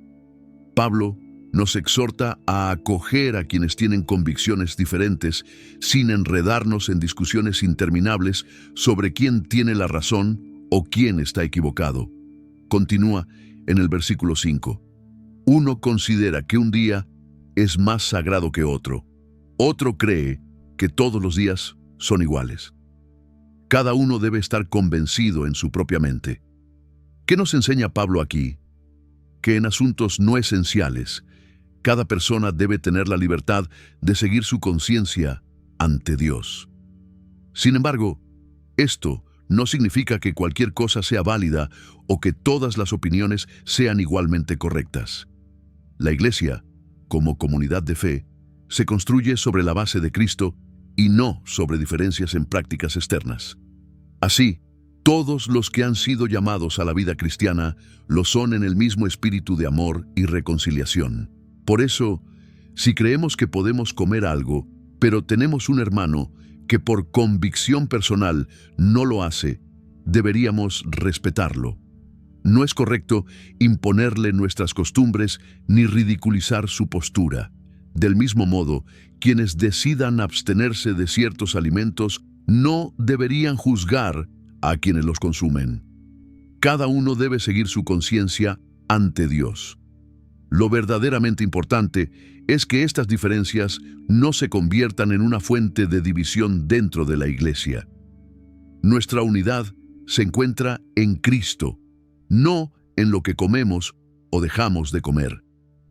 Pablo nos exhorta a acoger a quienes tienen convicciones diferentes, sin enredarnos en discusiones interminables sobre quién tiene la razón o quién está equivocado. Continúa en el versículo 5. Uno considera que un día es más sagrado que otro. Otro cree que todos los días son iguales. Cada uno debe estar convencido en su propia mente. ¿Qué nos enseña Pablo aquí? Que en asuntos no esenciales, cada persona debe tener la libertad de seguir su conciencia ante Dios. Sin embargo, esto no significa que cualquier cosa sea válida o que todas las opiniones sean igualmente correctas. La Iglesia, como comunidad de fe, se construye sobre la base de Cristo y no sobre diferencias en prácticas externas. Así, todos los que han sido llamados a la vida cristiana lo son en el mismo espíritu de amor y reconciliación. Por eso, si creemos que podemos comer algo, pero tenemos un hermano que por convicción personal no lo hace, deberíamos respetarlo. No es correcto imponerle nuestras costumbres ni ridiculizar su postura. Del mismo modo, quienes decidan abstenerse de ciertos alimentos no deberían juzgar a quienes los consumen. Cada uno debe seguir su conciencia ante Dios. Lo verdaderamente importante es que estas diferencias no se conviertan en una fuente de división dentro de la Iglesia. Nuestra unidad se encuentra en Cristo, no en lo que comemos o dejamos de comer.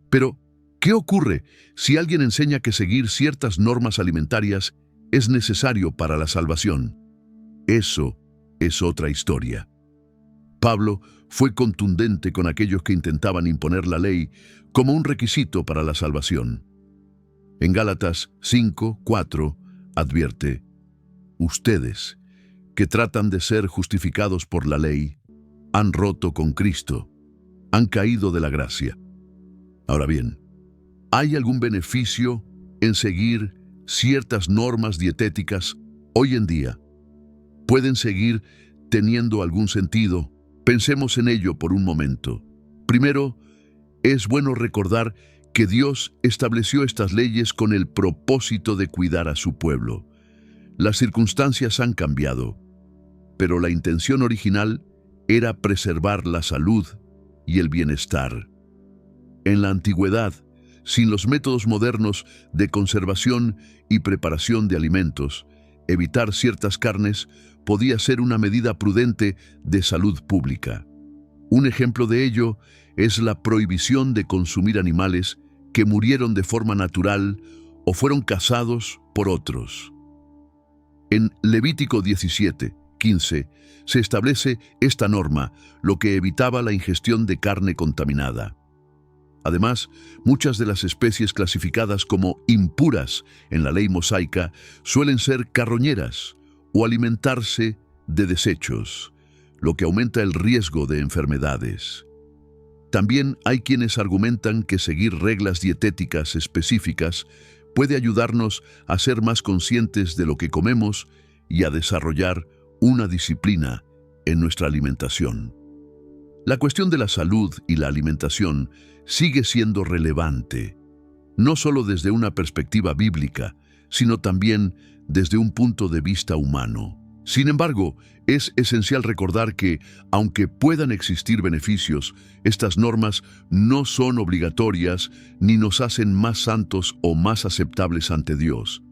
Pero, ¿qué ocurre si alguien enseña que seguir ciertas normas alimentarias es necesario para la salvación? Eso es otra historia. Pablo fue contundente con aquellos que intentaban imponer la ley como un requisito para la salvación. En Gálatas 5:4 advierte: ustedes, que tratan de ser justificados por la ley, han roto con Cristo, han caído de la gracia. Ahora bien, ¿hay algún beneficio en seguir ciertas normas dietéticas hoy en día? ¿Pueden seguir teniendo algún sentido? Pensemos en ello por un momento. Primero, es bueno recordar que Dios estableció estas leyes con el propósito de cuidar a su pueblo. Las circunstancias han cambiado, pero la intención original era preservar la salud y el bienestar. En la antigüedad, sin los métodos modernos de conservación y preparación de alimentos, evitar ciertas carnes podía ser una medida prudente de salud pública. Un ejemplo de ello es la prohibición de consumir animales que murieron de forma natural o fueron cazados por otros. En Levítico 17:15 se establece esta norma, lo que evitaba la ingestión de carne contaminada. Además, muchas de las especies clasificadas como impuras en la ley mosaica suelen ser carroñeras o alimentarse de desechos, lo que aumenta el riesgo de enfermedades. También hay quienes argumentan que seguir reglas dietéticas específicas puede ayudarnos a ser más conscientes de lo que comemos y a desarrollar una disciplina en nuestra alimentación. La cuestión de la salud y la alimentación sigue siendo relevante, no solo desde una perspectiva bíblica, sino también desde un punto de vista humano. Sin embargo, es esencial recordar que, aunque puedan existir beneficios, estas normas no son obligatorias ni nos hacen más santos o más aceptables ante Dios.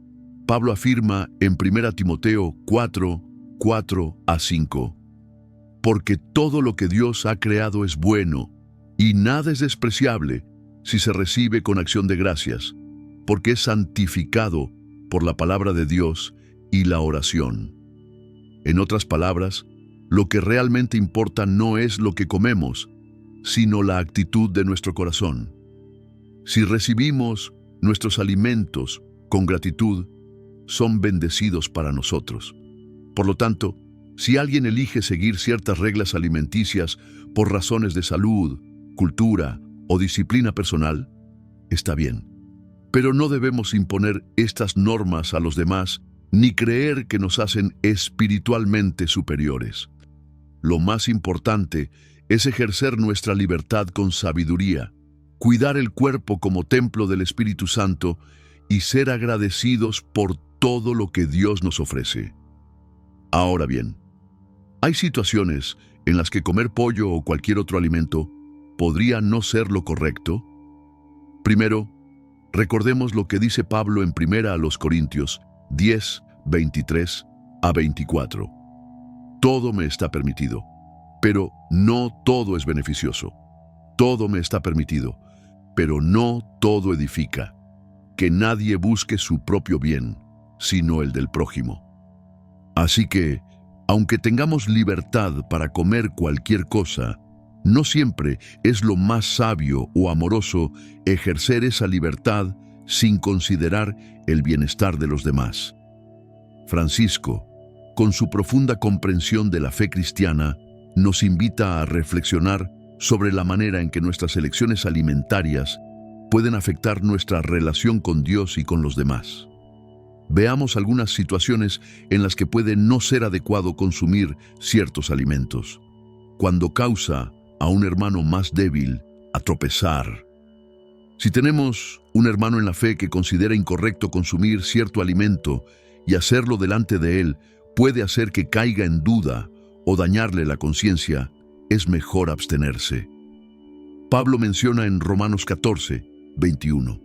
Pablo afirma en 1 Timoteo 4:4-5, porque todo lo que Dios ha creado es bueno, y nada es despreciable si se recibe con acción de gracias, porque es santificado por la palabra de Dios y la oración. En otras palabras, lo que realmente importa no es lo que comemos, sino la actitud de nuestro corazón. Si recibimos nuestros alimentos con gratitud, son bendecidos para nosotros. Por lo tanto, si alguien elige seguir ciertas reglas alimenticias por razones de salud, cultura o disciplina personal, está bien. Pero no debemos imponer estas normas a los demás ni creer que nos hacen espiritualmente superiores. Lo más importante es ejercer nuestra libertad con sabiduría, cuidar el cuerpo como templo del Espíritu Santo y ser agradecidos por todo lo que Dios nos ofrece. Ahora bien, hay situaciones en las que comer pollo o cualquier otro alimento podría no ser lo correcto. Primero, recordemos lo que dice Pablo en 1 Corintios 10, 23 a 24. Todo me está permitido, pero no todo es beneficioso. Todo me está permitido, pero no todo edifica. Que nadie busque su propio bien, sino el del prójimo. Así que, aunque tengamos libertad para comer cualquier cosa, no siempre es lo más sabio o amoroso ejercer esa libertad sin considerar el bienestar de los demás. Francisco, con su profunda comprensión de la fe cristiana, nos invita a reflexionar sobre la manera en que nuestras elecciones alimentarias pueden afectar nuestra relación con Dios y con los demás. Veamos algunas situaciones en las que puede no ser adecuado consumir ciertos alimentos. Cuando causa a un hermano más débil a tropezar. Si tenemos un hermano en la fe que considera incorrecto consumir cierto alimento y hacerlo delante de él puede hacer que caiga en duda o dañarle la conciencia, es mejor abstenerse. Pablo menciona en Romanos 14, 21.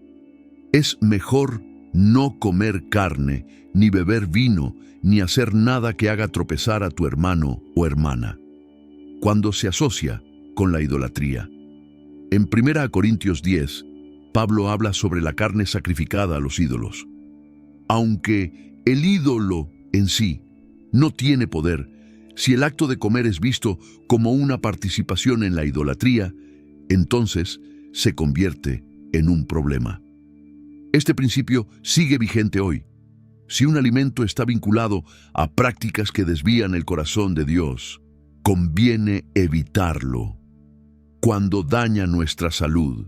Es mejor no comer carne, ni beber vino, ni hacer nada que haga tropezar a tu hermano o hermana, cuando se asocia con la idolatría. En 1 Corintios 10, Pablo habla sobre la carne sacrificada a los ídolos. Aunque el ídolo en sí no tiene poder, si el acto de comer es visto como una participación en la idolatría, entonces se convierte en un problema. Este principio sigue vigente hoy. Si un alimento está vinculado a prácticas que desvían el corazón de Dios, conviene evitarlo. Cuando daña nuestra salud,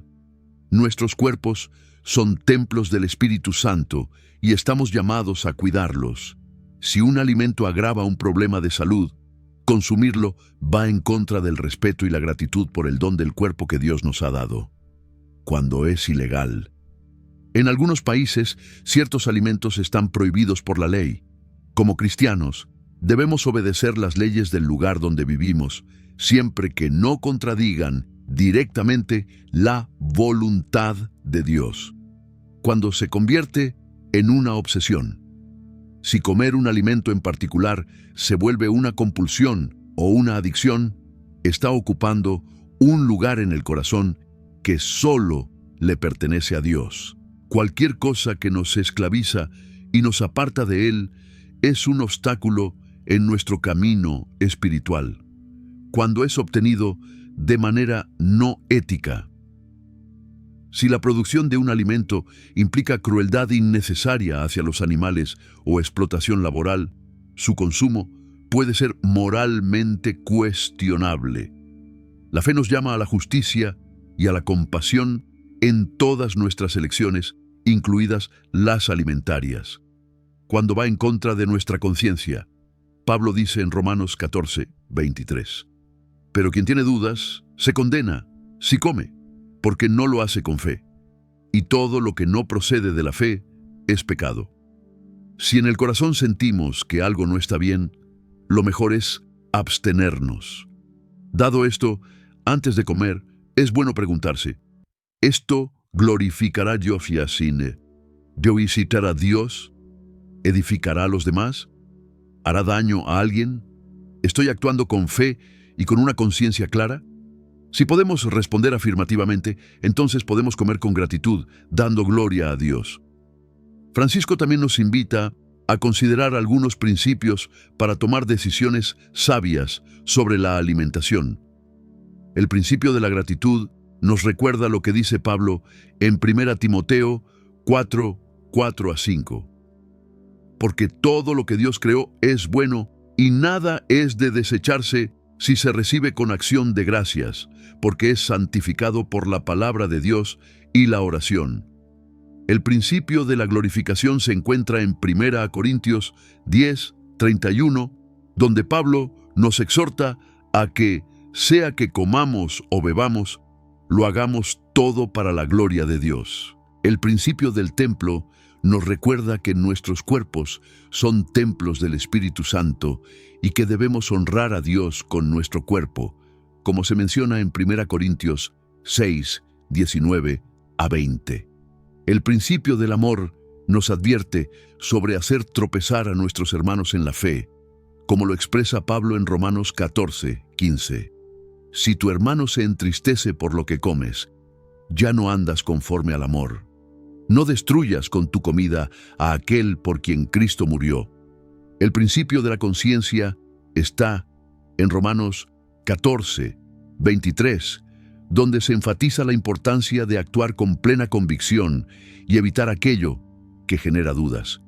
nuestros cuerpos son templos del Espíritu Santo y estamos llamados a cuidarlos. Si un alimento agrava un problema de salud, consumirlo va en contra del respeto y la gratitud por el don del cuerpo que Dios nos ha dado. Cuando es ilegal. En algunos países, ciertos alimentos están prohibidos por la ley. Como cristianos, debemos obedecer las leyes del lugar donde vivimos, siempre que no contradigan directamente la voluntad de Dios. Cuando se convierte en una obsesión. Si comer un alimento en particular se vuelve una compulsión o una adicción, está ocupando un lugar en el corazón que solo le pertenece a Dios. Cualquier cosa que nos esclaviza y nos aparta de Él es un obstáculo en nuestro camino espiritual, cuando es obtenido de manera no ética. Si la producción de un alimento implica crueldad innecesaria hacia los animales o explotación laboral, su consumo puede ser moralmente cuestionable. La fe nos llama a la justicia y a la compasión en todas nuestras elecciones, incluidas las alimentarias. Cuando va en contra de nuestra conciencia, Pablo dice en Romanos 14, 23, pero quien tiene dudas, se condena si come, porque no lo hace con fe. Y todo lo que no procede de la fe es pecado. Si en el corazón sentimos que algo no está bien, lo mejor es abstenernos. Dado esto, antes de comer, es bueno preguntarse, ¿esto glorificará a Dios y visitar a Dios? ¿Edificará a los demás? ¿Hará daño a alguien? ¿Estoy actuando con fe y con una conciencia clara? Si podemos responder afirmativamente, entonces podemos comer con gratitud, dando gloria a Dios. Francisco también nos invita a considerar algunos principios para tomar decisiones sabias sobre la alimentación. El principio de la gratitud nos recuerda lo que dice Pablo en 1 Timoteo 4, 4-5. Porque todo lo que Dios creó es bueno y nada es de desecharse si se recibe con acción de gracias, porque es santificado por la palabra de Dios y la oración. El principio de la glorificación se encuentra en 1 Corintios 10, 31, donde Pablo nos exhorta a que, sea que comamos o bebamos, lo hagamos todo para la gloria de Dios. El principio del templo nos recuerda que nuestros cuerpos son templos del Espíritu Santo y que debemos honrar a Dios con nuestro cuerpo, como se menciona en 1 Corintios 6, 19-20. El principio del amor nos advierte sobre hacer tropezar a nuestros hermanos en la fe, como lo expresa Pablo en Romanos 14, 15. Si tu hermano se entristece por lo que comes, ya no andas conforme al amor. No destruyas con tu comida a aquel por quien Cristo murió. El principio de la conciencia está en Romanos 14, 23, donde se enfatiza la importancia de actuar con plena convicción y evitar aquello que genera dudas.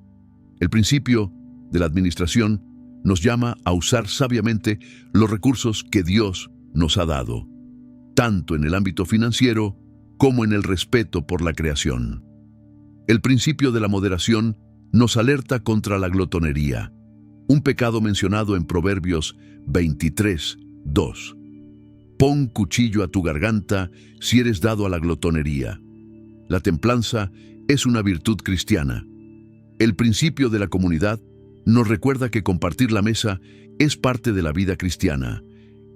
El principio de la administración nos llama a usar sabiamente los recursos que Dios nos ha dado, tanto en el ámbito financiero como en el respeto por la creación. El principio de la moderación nos alerta contra la glotonería, un pecado mencionado en Proverbios 23, 2. Pon cuchillo a tu garganta si eres dado a la glotonería. La templanza es una virtud cristiana. El principio de la comunidad nos recuerda que compartir la mesa es parte de la vida cristiana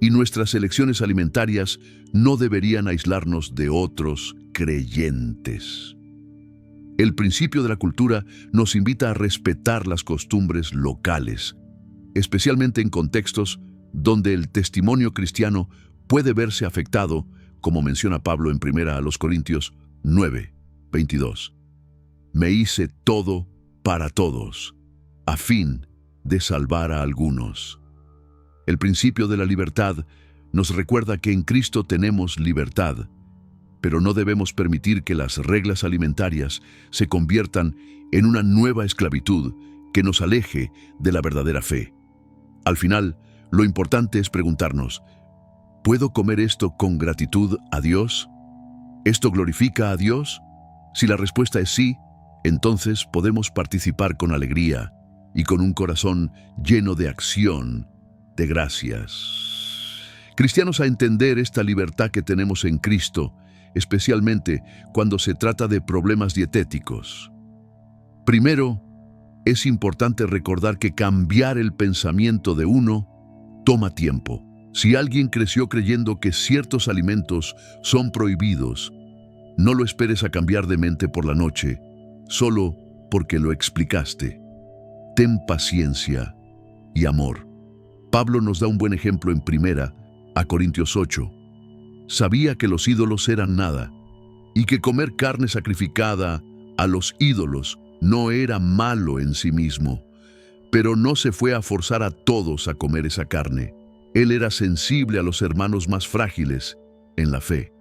y nuestras elecciones alimentarias no deberían aislarnos de otros creyentes. El principio de la cultura nos invita a respetar las costumbres locales, especialmente en contextos donde el testimonio cristiano puede verse afectado, como menciona Pablo en 1 Corintios 9, 22. Me hice todo para todos, a fin de salvar a algunos. El principio de la libertad nos recuerda que en Cristo tenemos libertad, pero no debemos permitir que las reglas alimentarias se conviertan en una nueva esclavitud que nos aleje de la verdadera fe. Al final, lo importante es preguntarnos, ¿puedo comer esto con gratitud a Dios? ¿Esto glorifica a Dios? Si la respuesta es sí, entonces podemos participar con alegría y con un corazón lleno de acción, de gracias. Cristianos, a entender esta libertad que tenemos en Cristo, especialmente cuando se trata de problemas dietéticos. Primero, es importante recordar que cambiar el pensamiento de uno toma tiempo. Si alguien creció creyendo que ciertos alimentos son prohibidos, no lo esperes a cambiar de mente por la noche, solo porque lo explicaste. Ten paciencia y amor. Pablo nos da un buen ejemplo en 1 Corintios 8. Sabía que los ídolos eran nada y que comer carne sacrificada a los ídolos no era malo en sí mismo, pero no se fue a forzar a todos a comer esa carne. Él era sensible a los hermanos más frágiles en la fe.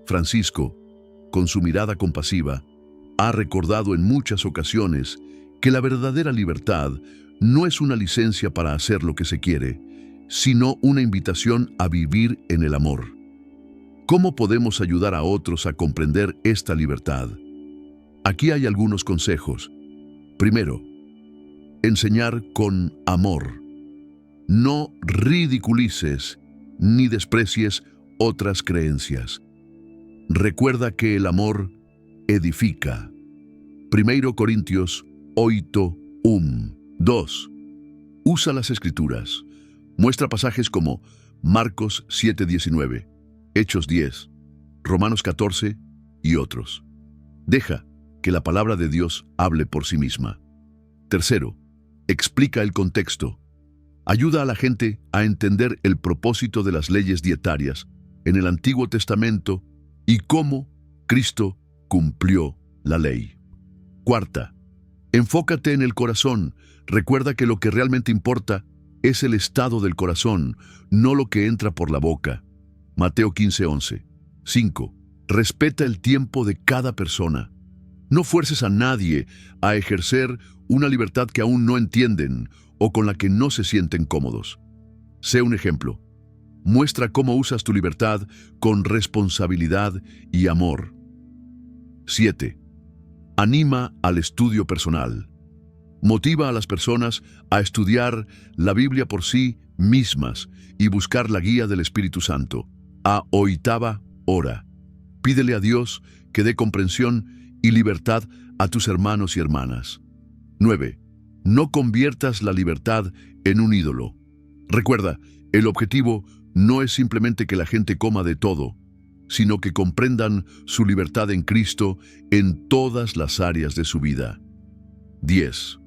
Francisco, con su mirada compasiva, ha recordado en muchas ocasiones que la verdadera libertad no es una licencia para hacer lo que se quiere, sino una invitación a vivir en el amor. ¿Cómo podemos ayudar a otros a comprender esta libertad? Aquí hay algunos consejos. Primero, enseñar con amor. No ridiculices ni desprecies otras creencias. Recuerda que el amor edifica. 1 Corintios 8, 2. Usa las Escrituras. Muestra pasajes como Marcos 7:19, Hechos 10, Romanos 14 y otros. Deja que la palabra de Dios hable por sí misma. Tercero, explica el contexto. Ayuda a la gente a entender el propósito de las leyes dietarias en el Antiguo Testamento y cómo Cristo cumplió la ley. Cuarta, Enfócate en el corazón. Recuerda que lo que realmente importa es el estado del corazón, no lo que entra por la boca. Mateo 15:11. 5. Respeta el tiempo de cada persona. No fuerces a nadie a ejercer una libertad que aún no entienden o con la que no se sienten cómodos. Sé un ejemplo. Muestra cómo usas tu libertad con responsabilidad y amor. 7. Anima al estudio personal. Motiva a las personas a estudiar la Biblia por sí mismas y buscar la guía del Espíritu Santo. A oitava hora. Pídele a Dios que dé comprensión y libertad a tus hermanos y hermanas. 9. No conviertas la libertad en un ídolo. Recuerda, el objetivo no es simplemente que la gente coma de todo, sino que comprendan su libertad en Cristo en todas las áreas de su vida. 10.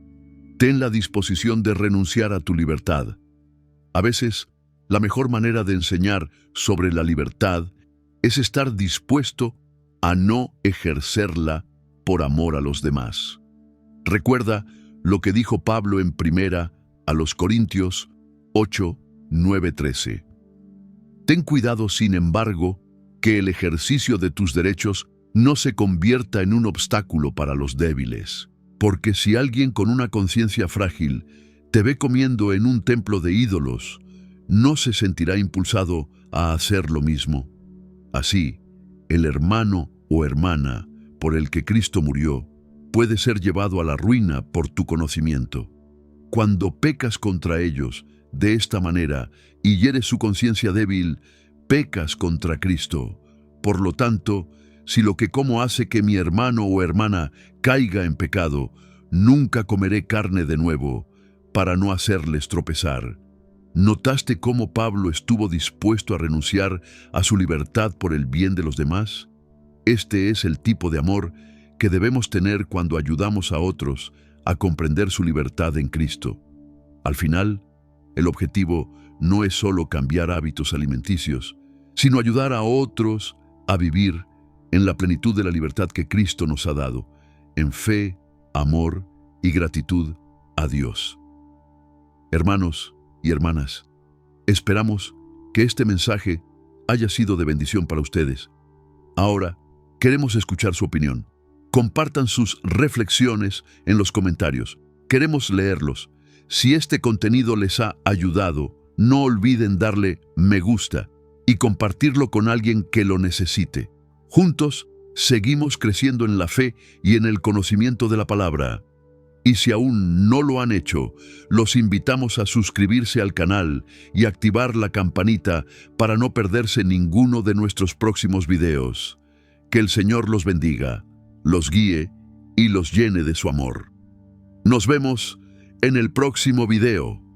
Ten la disposición de renunciar a tu libertad. A veces, la mejor manera de enseñar sobre la libertad es estar dispuesto a no ejercerla por amor a los demás. Recuerda lo que dijo Pablo en 1 a los Corintios 8, 9, 13. Ten cuidado, sin embargo, que el ejercicio de tus derechos no se convierta en un obstáculo para los débiles. Porque si alguien con una conciencia frágil te ve comiendo en un templo de ídolos, no se sentirá impulsado a hacer lo mismo. Así, el hermano o hermana por el que Cristo murió puede ser llevado a la ruina por tu conocimiento. Cuando pecas contra ellos de esta manera y hieres su conciencia débil, pecas contra Cristo. Por lo tanto, si lo que como hace que mi hermano o hermana caiga en pecado, nunca comeré carne de nuevo para no hacerles tropezar. ¿Notaste cómo Pablo estuvo dispuesto a renunciar a su libertad por el bien de los demás? Este es el tipo de amor que debemos tener cuando ayudamos a otros a comprender su libertad en Cristo. Al final, el objetivo no es solo cambiar hábitos alimenticios, sino ayudar a otros a vivir en la plenitud de la libertad que Cristo nos ha dado, en fe, amor y gratitud a Dios. Hermanos y hermanas, esperamos que este mensaje haya sido de bendición para ustedes. Ahora, queremos escuchar su opinión. Compartan sus reflexiones en los comentarios. Queremos leerlos. Si este contenido les ha ayudado, no olviden darle me gusta y compartirlo con alguien que lo necesite. Juntos, seguimos creciendo en la fe y en el conocimiento de la palabra. Y si aún no lo han hecho, los invitamos a suscribirse al canal y activar la campanita para no perderse ninguno de nuestros próximos videos. Que el Señor los bendiga, los guíe y los llene de su amor. Nos vemos en el próximo video.